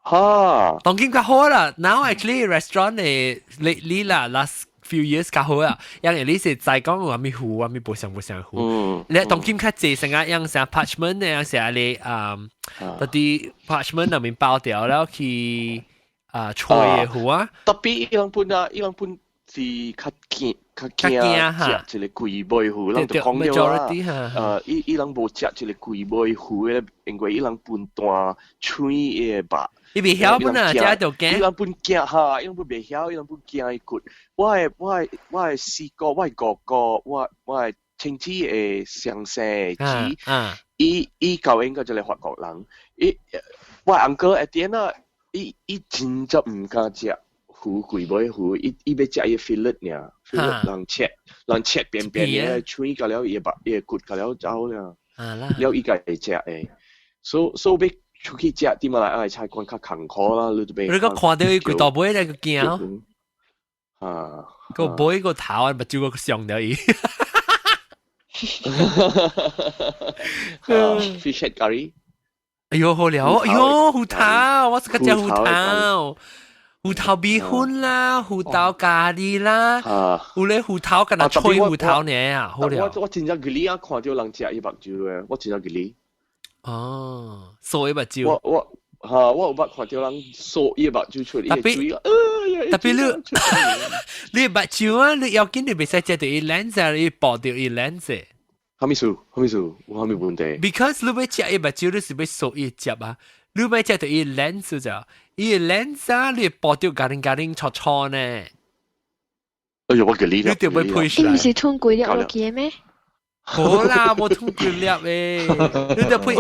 嚇！當今較好啦 ，now actually restaurant 嘅lately啦 last few years 較好啊，因為你是在講話咪魚啊咪冇上魚，你當今較濟成啊樣成 parchment 嘅樣成你嗰啲 parchment 入面包掉แล้ว去吹嘅魚啊，特別伊人本是較驚食一個貴尾魚，人就講咗啦，伊人無食一個貴尾魚咧，因為伊人本單吹嘅肉。伊未曉本啊，只就驚。伊人本驚嚇，伊人本未曉，伊人本驚伊骨。我係四個，我係哥哥，我係親戚嘅上世子。伊舊應該就係法國人。我阿哥喺點啊？伊真就唔敢食魚貴尾魚，伊要食伊 fillet 爾 ，fillet 人切扁嘅，吹個了伊骨個了走了，了伊個會食誒，所以。出去食啲馬來亞菜館較坎坷啦，你個看到伊幾大杯咧個驚，個杯個頭啊，目睭個上咗伊。Fish head curry， 哎呦好了，哎呦芋頭，我是個隻芋頭米粉啦，芋頭咖喱啦，有咧芋頭跟那吹芋頭呢啊，好了。我真正佢呢看到人食伊目睭嘅，我真正佢呢。哦，所以目睭。我有捌看到人掃伊目睭出嚟，特別你目睭啊，你要緊你袂使食到伊 lens 啊，你保掉伊 lens。蝦米事？有蝦米問題 ？Because 你要食伊目睭，你是要掃伊汁啊，你要食到伊 lens 就，伊 lens 啊，你保掉家庭錯錯呢。哎呦，我嘅呢？你點會配出來？你唔是吞鬼了落去咩？好啦，冇通佢粒誒，你就配，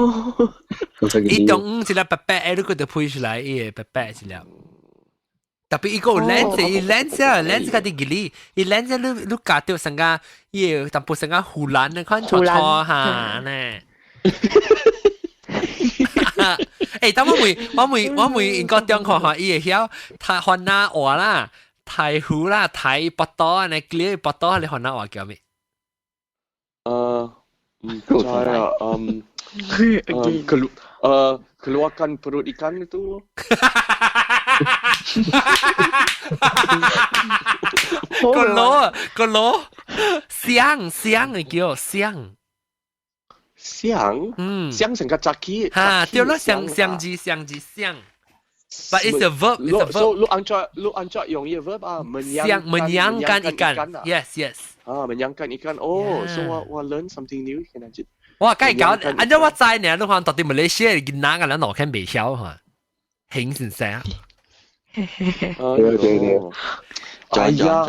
伊種一粒白白誒，你個就配出來，伊白白一粒。特別伊個 lens 嗰啲嘅，伊 lens 你加掉成個，伊淡薄成個湖南嘅款錯錯下呢。誒，等我會應該點看下，伊會曉太韓那話啦，太湖啦，太北島呢，嗰北島你韓那話叫咩？keluarkan perut ikan itu. Kalau siang叫siang。siang 成個zaki。對啦，相字。But it's a verb. So lu anca 用呢個 verb 啊，menyangkan ikan. Yes. menyangkan ikan. Oh, so 我 learn something new 現在就。哇，梗係搞，按照我知呢，你看到底馬來西亞嘅哪個人攞緊未曉嚇，興先生。對。哎呀，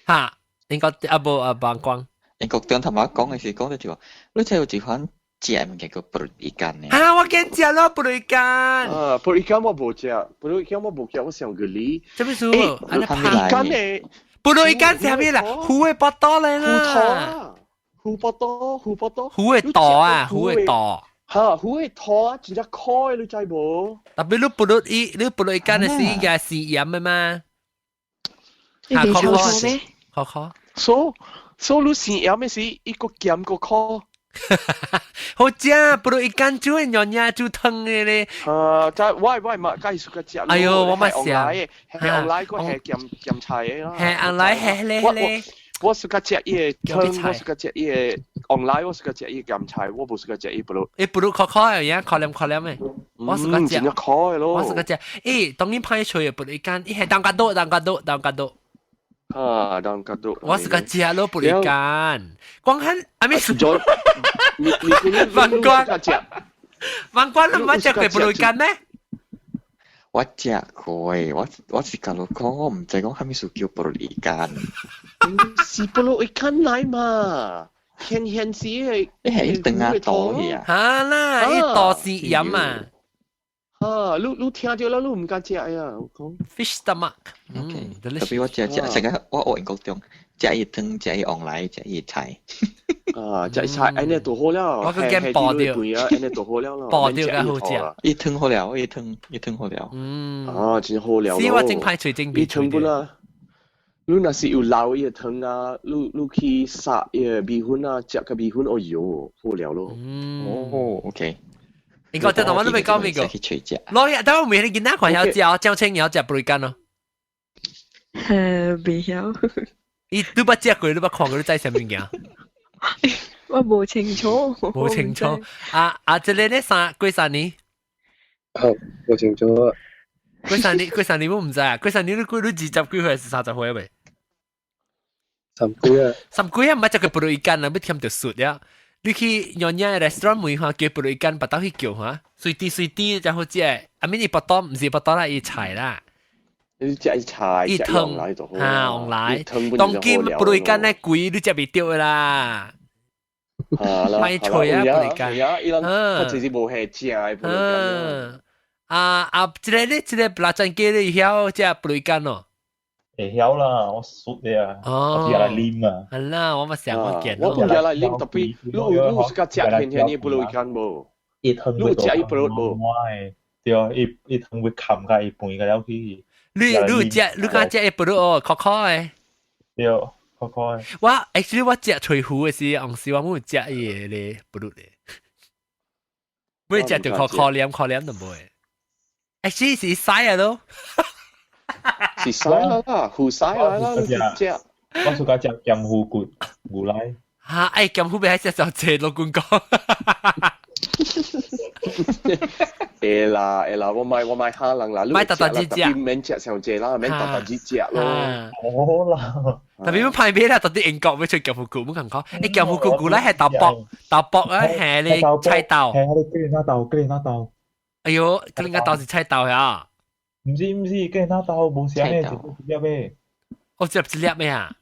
嚇，應該阿伯光。英國長頭媽講嘅時講到就話，你真係有一款食物叫做布魯干呢。啊，我驚食咯布魯干。啊，布魯干我冇食，布魯干我冇食，我上個哩。做咩事？啊，你布干嘅。布魯干係咩啦？糊嘅波多嚟啦。糊波多。糊嘅多啊，糊嘅多。嚇，糊嘅多啊，真係開你知冇？特別你布魯干嘅是應該是鹽嘅嘛？你哋做錯咩？可。所以你是鹽嘅是一個鹽個殼。好食，布魯干煮嘅樣嘢煮湯嘅咧。但喂嘛，介紹個食。哎呦，我咪食。係 online 個係鹹菜嘅啦。係 online 係咧。我是個食伊個湯，我是個食伊個 online，我是個食伊鹹菜，我唔是個食伊布魯。布魯可樣，可憐嘅。我是個食。真係可咯。我是個食。當然派出嘅布魯干，係當格多。啊，當格多。我是個食咯布魯干。光漢阿咩？你萬關你唔係食過布魯干咩？我食過誒，我是甲你講，我唔知講係咪屬叫布魯干。是布魯干嚟嘛？顯示係你係一頓啊多嘅啊？嚇啦，一多是飲啊！你聽咗啦，你唔敢食呀？我講 fish stomach。特別我食成日我英國中食伊湯，食伊昂來，食伊菜。食伊菜，安尼就好了。我個驚爆掉，安尼就好了啦。爆掉嘅好食。伊湯好了，伊湯好了。真好了。是我正派隨正別隨的。你若是有撈伊個湯啊，你去殺伊個米粉啊，食個米粉，哦喲，好了咯。OK。英國同我都未講咩個。攞日等我未你見到佢有隻招青有隻布魯干咯。未曉。你不食過，你不看過，你知啥物件？我冇清楚。冇清楚。這裡呢幾三年？冇清楚。幾三年我唔知啊，幾三年你20幾歲是30歲未？30幾啊，唔係就個布魯干啊，要添條雪呀。你去人家 restaurant 門下叫布魯干，不到去叫嚇，水啲就好食。阿咪你不多唔是不多啦，伊菜啦。你食伊菜，伊湯紅奶，當今布魯干咧貴，你食未到啦。買菜啊，布魯干。佢直接冇係食布魯干。這個辣醬雞你曉食布魯干咯？會曉啦，我熟嘅啊，我嚟啉啊。係啦，我咪成日見。我唔嚟啉，特別你是個食片片嘅布魯干無？伊湯會食伊布魯無？對啊，伊湯會冚㗎，伊拌㗎了去。你敢食伊布魯哦，可嘅。對，可嘅。actually 我食脆糊嘅時，紅時我冇食伊個布魯嘅。冇食條可憐都冇嘅。actually 是曬啊都。是曬啦，糊曬啦，你食。我suka食鹹糊骨奶。嚇！鹹糊咪喺食就借老公講。啦，我買蝦能啦，買特隻隻，免食上隻啦，免特隻隻咯。好啦，特別要派俾啦，特啲英國要出鹹糊骨，冇咁講。鹹糊骨咧係豆卜啊，係你菜豆。係我哋吉連那豆。哎呦，吉連那豆是菜豆呀？唔是，吉連那豆冇寫咩，只粒咩？我只粒咩啊？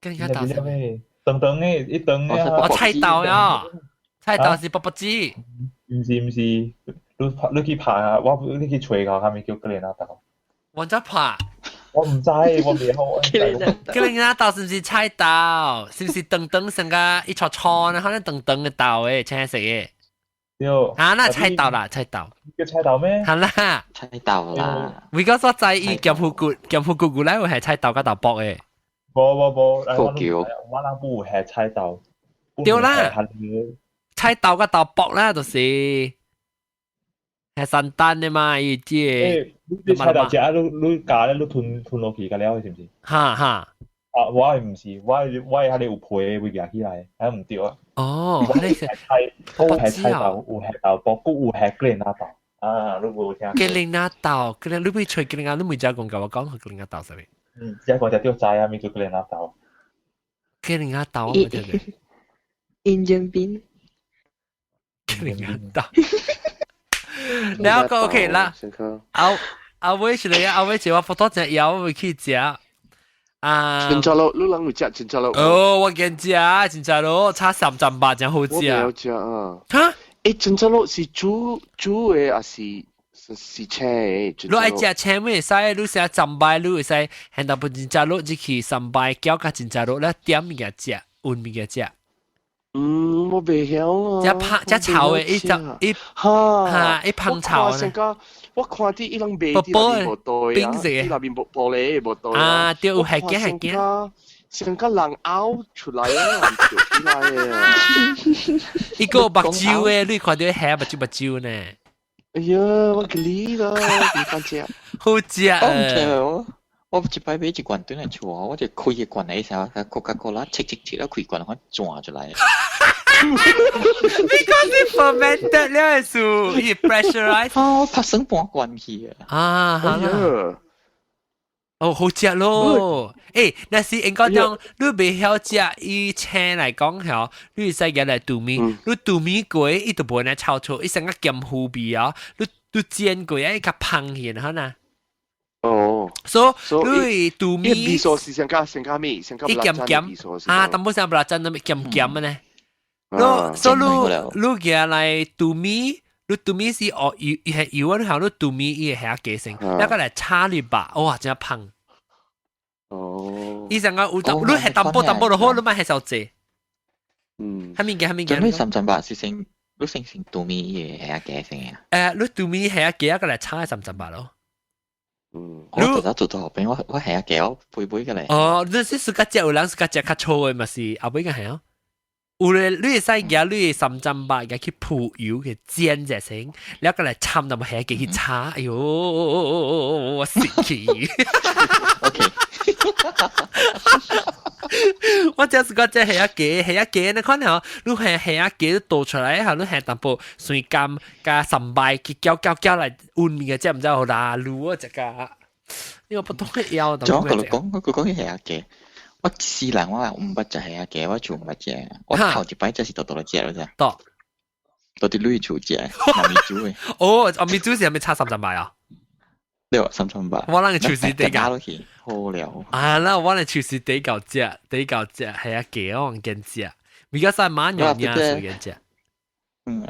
吉連那豆是咩？長嘅，一長嘅。我菜豆呀。菜豆是卜卜子，唔是，你去拍啊，你去找下，係咪叫吉連那豆？我怎拍？我唔知，我未好。吉連那豆是唔是菜豆？是唔是長成個一撮撮呢？可能長嘅豆誒，青色嘅。有。那菜豆啦，菜豆。叫菜豆咩？係啦，菜豆啦。為個所在意鹹糊骨咧，會係菜豆加豆卜嘅。冇，我諗不會係菜豆。對啦。菜豆個豆卜啦，就是係散蛋嘅嘛，伊啲。你菜豆食啊，你加咧，你吞落去個了，是唔是？哈。我係唔是，我係喺你有皮會夾起來，係唔對啊。哦，你係都係菜豆，有係豆卜，有係吉連那豆。你冇聽？吉連那豆，你會吹吉連那，你每隻講我講吉連那豆係咪？一個就掉仔啊，咪叫吉連那豆。吉連那豆，我唔知嘅。印象邊？吉連那豆。แล้วก็โอเคละเอาไว้เฉยเอาไว้เฉยว่าพอต้องจะเอาไว้ขี้เจ้า啊，真茶路，你啷会食真茶路？哦，我見食真茶路，差3.8真好食。我未有食啊。哈？真茶路是煮嘅，還是青嘅？你愛食青咪會使，你食3倍，你會使現到不真茶路，只去3倍攪甲真茶路，咧點物件食，混物件食。我未曉啊。只炒嘅，一烹炒咧。我看啲伊啷賣啲那邊無對啊，啲那邊玻璃無對啊。對，有係嘅。成個人拗出來啊，跳起來啊！一個目睭嘅，你看到係目睭呢？哎呀，我嘅你啦，你看只好食啊！我一擺買一罐轉來厝我就開一罐嚟時候，Coca-Cola 切啦，開罐我轉出來。Because it fermented 了係數，伊 pressurized。哦，拍成半罐去啊！啊，好啦。哦，好食咯！誒，那是應該講，你未曉食以青嚟講嚇，你使嘅嚟杜米，你杜米過，伊就冇人炒出，伊成個鹹糊味啊！你煎過，伊較烹起好呐。哦，所以杜米，味素是成個咩？成個伊鹹鹹啊，淡薄上不拉真咁鹹鹹嘅呢。所以你嘅嚟杜米。你杜米是哦，係油嗰條，你杜米伊係下幾成，一個嚟炒你吧，哇，真係香。哦。伊成個有淡，你係淡薄就好，你咪係少隻。係咪嘅？咁你3.8是成，你成杜米伊係下幾成啊？你杜米係下幾一個嚟炒係3.8咯。我做到後邊，我係下幾我杯嘅嚟。哦，你是自家食有人自家食較粗嘅嘛是，後邊嘅係啊。有咧，你會使嘅，你3.8嘅去鋪油嘅煎隻先，然後個嚟參到冇下嘅去炒，哎呦，我死氣。OK， 我就是講即係下嘅，你看下，你係下嘅倒出來，後你係淡薄水甘加3倍，佢攪嚟換面嘅，即係唔知好難滷啊！只個，呢個不懂嘅腰。仲有佢講嘅下嘅。我試人我唔捌食係啊嘅，我做唔捌食。我頭一擺真是到嚟食咯啫。到啲女做食，阿咪煮嘅。哦，阿咪煮是係咪差3.8啊？對，3.8。我諗廚師地搞落去，好料。啊，那我諗廚師地搞食係啊嘅，我唔見食。而家晒晚用嘢做嘅食。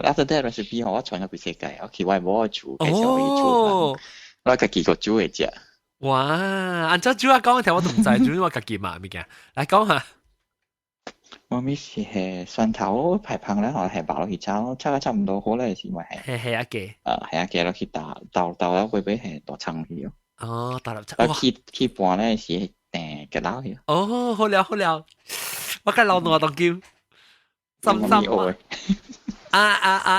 after that recipe 我傳入俾世界，我去外母煮，介紹我去煮。我自己個煮嘅食。哇！按照主要講嘅題我都唔知，主要我自己嘛咪嘅，嚟講下。我咪是係蒜頭排棒咧，我係擺落去炒差唔多好咧，是咪係？係一嘅。係一嘅落去倒咗會俾係大葱去咯。哦，大粒葱。我去半咧是嘅撈去。哦，好了，我嘅老nor當叫。深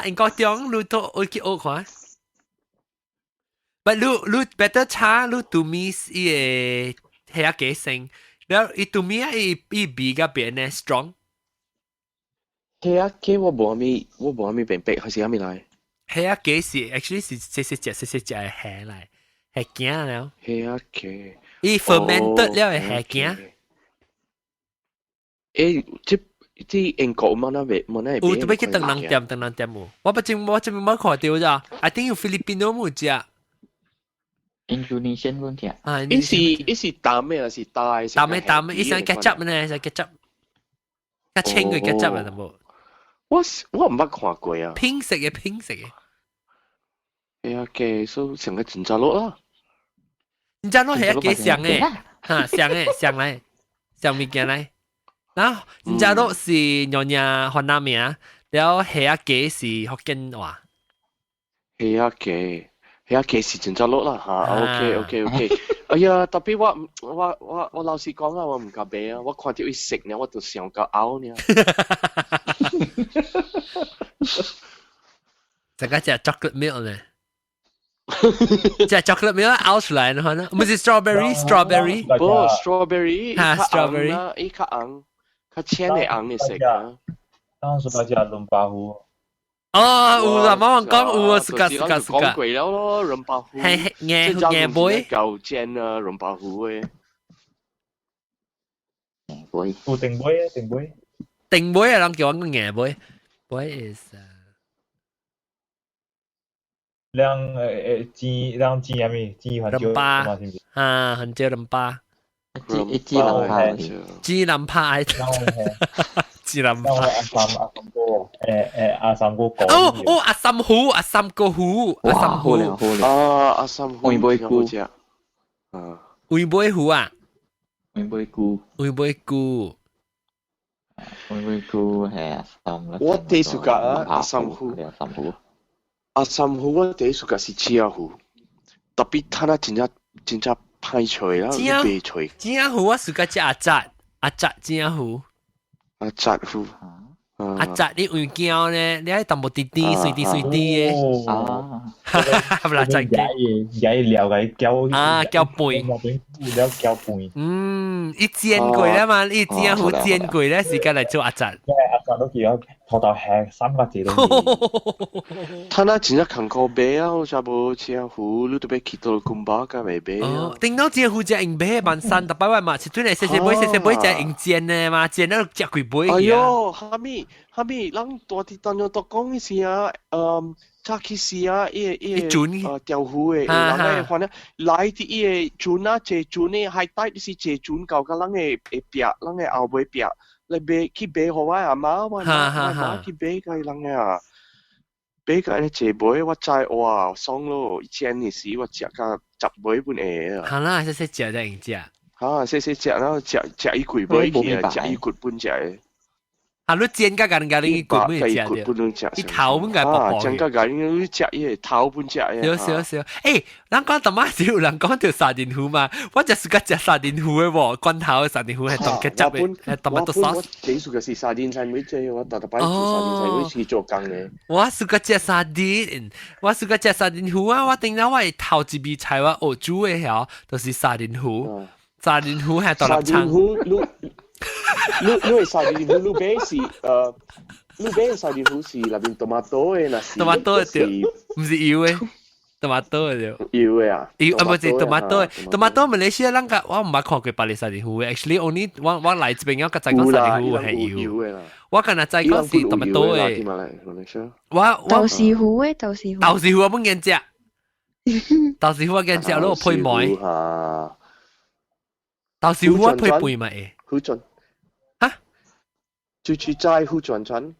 應該講你都會去學看。But 你 better 炒你杜米伊係下幾成，然後伊杜米伊味個變呢 strong。係下幾我冇阿咪變白，還是阿咪來？係下幾是 actually 是細係蝦嚟，係驚了。係下幾，伊 fermented 了係蝦驚。即英國冇那邊。有特別去等人店冇，我冇看到咋 ，I think 有菲律賓都冇食。Indonesian 嗰啲啊，伊是淡咩啊？是大淡咩？伊想 ketchup 呢？想 ketchup， 加清嘅 ketchup 啊，冇。我唔捌看過啊。拼色嘅。係啊，嘅所以成個真扎落啦。真扎落係一幾上嘅，嚇上嚟，上物件嚟。然後真扎落是娘娘河南名，然後係一幾是福建話。係啊嘅。係啊，其實真扎落啦嚇，OK。哎呀，特別我老實講啊，我唔夾俾啊，我看到伊食呢，我就想個咬呢。這個叫 chocolate milk 呢？即係 chocolate milk 咬出來呢？可能唔係 strawberry。不 strawberry， 嚇 strawberry， 伊較紅，較淺嘅紅嘅色啊。當時大家倫巴湖。哦，有啦，冇人講有啊，是噶。講過了咯，潤巴湖。係硬杯。舊煎啊，潤巴湖嘅。杯。有定杯。定杯啊，人叫我個硬杯。杯 is 兩煎係咪？煎很久。很久潤巴。智能派，智能派，智能派。阿三哥講。哦，阿三虎，阿三個虎，阿三虎。阿三虎會唔會菇？會唔會虎啊？會唔會菇？會唔會菇？會唔會菇係阿三啦。我第一個阿三虎。阿三虎我第一個是紙虎，特別睇得真正歹吹啦，白吹。紙虎我是個只阿扎紙虎。阿扎虎。阿扎你會叫呢？你喺淡薄啲啲碎啲嘅。係咪啦？真嘅。而家聊嘅叫背。聊叫背。一煎過啦嘛，一煎好煎過咧，時間嚟做阿扎。阿扎都叫頭頭吃3個字都。睇下真正看過白啊，我就冇紙虎，你都俾見到咁巴嘅未白啊？頂到紙虎只用白萬山，特別話嘛，是對嚟細杯只用煎呢嘛，煎到只幾杯。哎呦，下面，人多啲當咗多講嘅事啊，查起事啊，調虎嘅，人嘅話呢，來啲嘢轉啊，借轉呢，係帶是借轉舊嘅人嘅壁，人嘅後背壁，你俾去俾好啊嘛，我媽去俾佢人嘅啊，俾佢咧借杯，我知哇，爽咯，以前嘅事我食個10杯半嘢啊。係啦，細隻就用隻。細隻然後食一攰杯去啊，食一攰半隻嘅。你煎加人家你滾咩食嘅？你頭本個薄薄煎加人你食嘢頭本食嘅。少。人講特媽少，人講條沙甸虎嘛，我就係個食沙甸虎嘅喎，罐頭嘅沙甸虎係當嘅汁嘅，係當乜都sauce。我幾熟嘅是沙甸菜妹啫，我特擺做沙甸菜妹去做工嘅。我係個食沙甸，我係個食沙甸虎啊！我頂到我係頭一味菜我學煮嘅時候，就是沙甸虎。沙甸虎係當立餐。你係沙甸虎，你俾係沙甸虎是入邊多馬多嘅，那是。多馬多嘅條，唔是油嘅，多馬多嘅條。油嘅啊？油啊，唔係多馬多嘅，多馬多馬來西亞人個我唔係看過巴黎沙甸虎嘅 ，actually only 我嚟這邊有個仔講沙甸虎係油嘅。我今日仔講是多馬多嘅。豆豉虎嘅豆豉虎。豆豉虎我冇見食，豆豉虎我見食咯，配梅。豆豉虎我配配梅。虎轉啊！最在虎轉轉，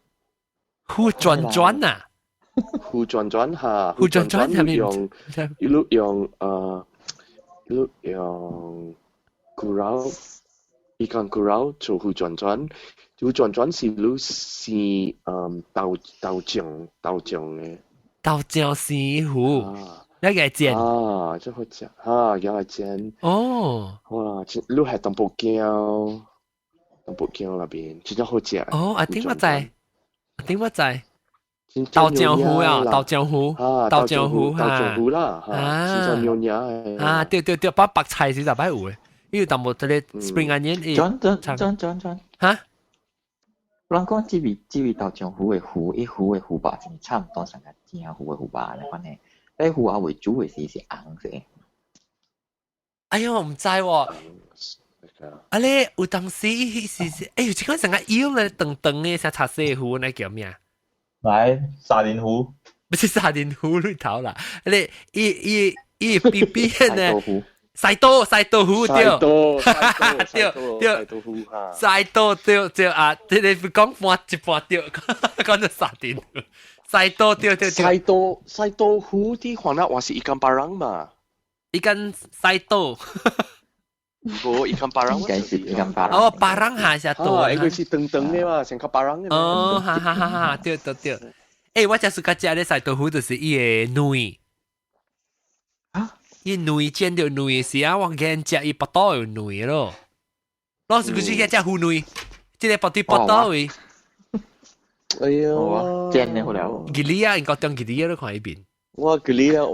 虎轉轉啊！虎轉轉嚇，虎轉轉係咪用咕佬，一間咕佬做虎轉轉，虎轉轉是豆醬嘅。豆醬豉虎，一個煎啊，真好食嚇，有個煎哦，哇！你係當布膠那邊真係好食。哦，我點我知，豆漿糊啊，豆漿糊啦，真係牛肉啊，對，把白菜是就擺有嘅，因為淡薄嗰啲 spring onion 轉嚇。人講這味豆漿糊嘅糊吧，真係差唔多成個正糊嘅糊吧嚟講咧。啲糊啊會煮嘅時是硬嘅。哎呀，我唔知喎。啊咧，有當時是，哎呦，這個成個腰咧長長嘅，像茶色糊，那叫咩啊？來沙甸糊，不是沙甸糊裏頭啦，你一邊邊呢？西多糊對，西多對啊！你講半一半對，講到沙甸糊，西多對。西多糊啲可能話是一間巴人嘛，一間西多。冇一間巴人，應該是一間巴人。哦，巴人下下多。應該是長嘅嘛，成個巴人嘅。哦，哈，對。誒，我就是個食咧西多糊，就是伊個糜。伊糜煎到糜時啊，我見食伊巴刀有糜咯。老師佢只隻糊糜，即係巴啲巴刀嘅。哎呀，煎咧好了。吉利啊，應該當吉利都看一邊。我吉利啦。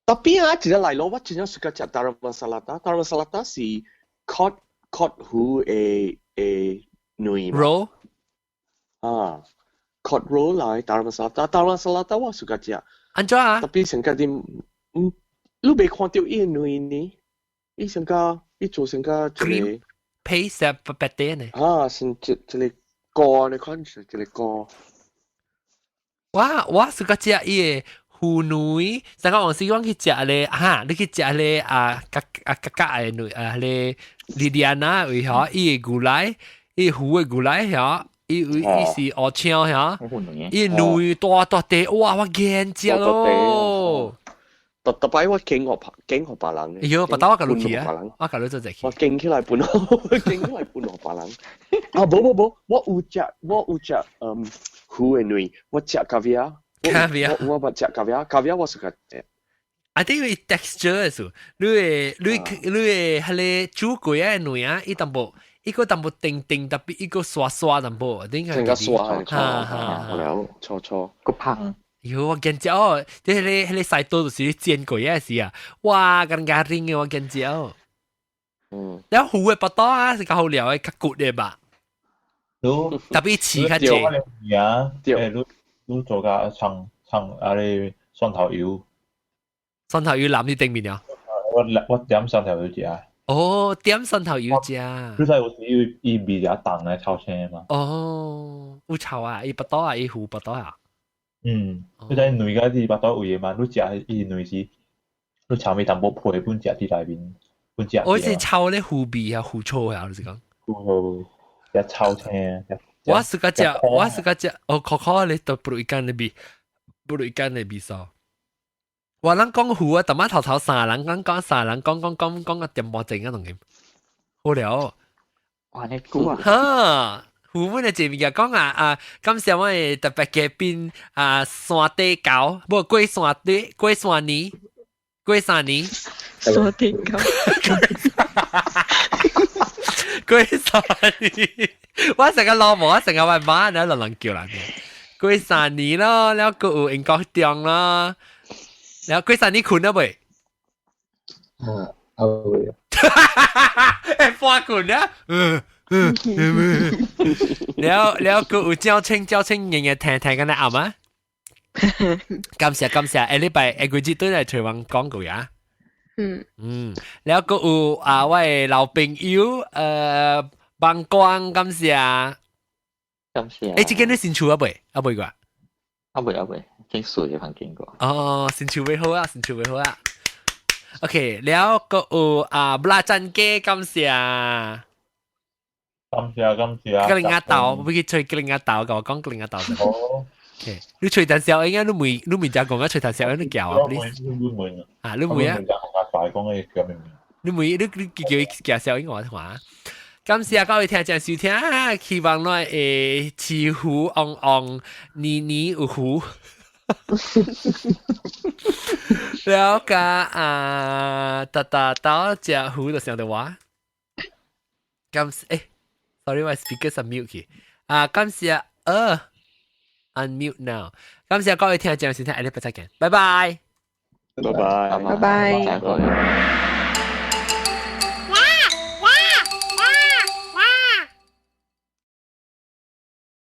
特別啊，真係嚟咯！我真係食個食達拉曼沙拉達是 cut 糊誒糜。roll 啊 ，cut roll 嚟達拉曼沙拉達我食個食。安怎啊？特別成個啲你未看到伊個糜呢？伊成個伊做成個一個 paste 白啲呢？啊，成一個膏，你看是一個膏。我食個食伊個湖女，上個黃師講去食咧哈，你去食咧格嘅女咧莉莉安娜為嚇，伊個古來，伊湖嘅古來嚇，伊是鵝腸嚇，伊女大地，哇我驚食咯。特擺我驚學白人嘅。喲，不打我個路去啊，我個路做隻去。我驚起來半驚起來半學白人。啊，冇，我有食湖嘅女，我食咖啡啊。我唔食咖啡我食個。I think it's texture 數，你係係煮過嘅女啊，一淡薄，一個淡薄定特別，一個刷淡薄，點解？成個刷，錯，個拍。喲，我見咗哦，即係你曬多就是煎過嘅事啊，哇，咁加丁嘅我見咗。แล้วหู嘅不多啊，是較好料嘅，較骨嘅吧。特別似較濟。你做個你蒜頭油。蒜頭油淋啲頂面啊！我點蒜頭油食啊！哦，點蒜頭油食。你知有時伊味較重咧，炒青嘛。哦，有炒啊，伊不多啊，伊糊不多啊。你知女個啲不多有嘢嘛？你食伊女是，你炒味淡薄配本食啲內面，本食。我是炒咧糊味啊，糊醋啊，你是講。一炒青。我是個只，可你都不如一間的味素。話人講糊啊，特晚頭三人講三人講個點波正啊，同佢好了。哇，你估啊？哈，糊本嘅前面講今時我哋特別嘅邊山地狗，不過山泥，山泥，山地狗，山泥，我成個老母，我成個話媽，你喺度叫人嘅，山泥咯，แล้วก็有英國中咯。แล้วกุ้ยซานี่คุณนะเว้ยเอาเลย ไอ้ฟ้าคุณนะแล้วก็有交清日日聽กันนะ啱嗎感謝ไอ้禮拜ไอ้กูจิ都嚟台灣講過呀แล้วก็有喂老朋友幫光感謝哎這個你先出啊未個阿未經數嘅朋經過。哦，先處理好啊。OK，แล้วก็บลาจันเก้感謝。格林亞島，唔去吹格林亞島，我講格林亞島就。OK，你吹彈小應該你未就講啊，吹彈小你叫啊，please。啊，你未啊？你叫小應我話。感謝各位聽眾收聽，希望我會似乎昂昂，年有胡。แล้วก็ต่อจะหูตัวเสียงตัววะ感謝sorry ว่า speaker 是 mute 去感謝unmute now 感謝各位聽眾收聽，下禮拜再見，拜拜。拜拜。拜拜。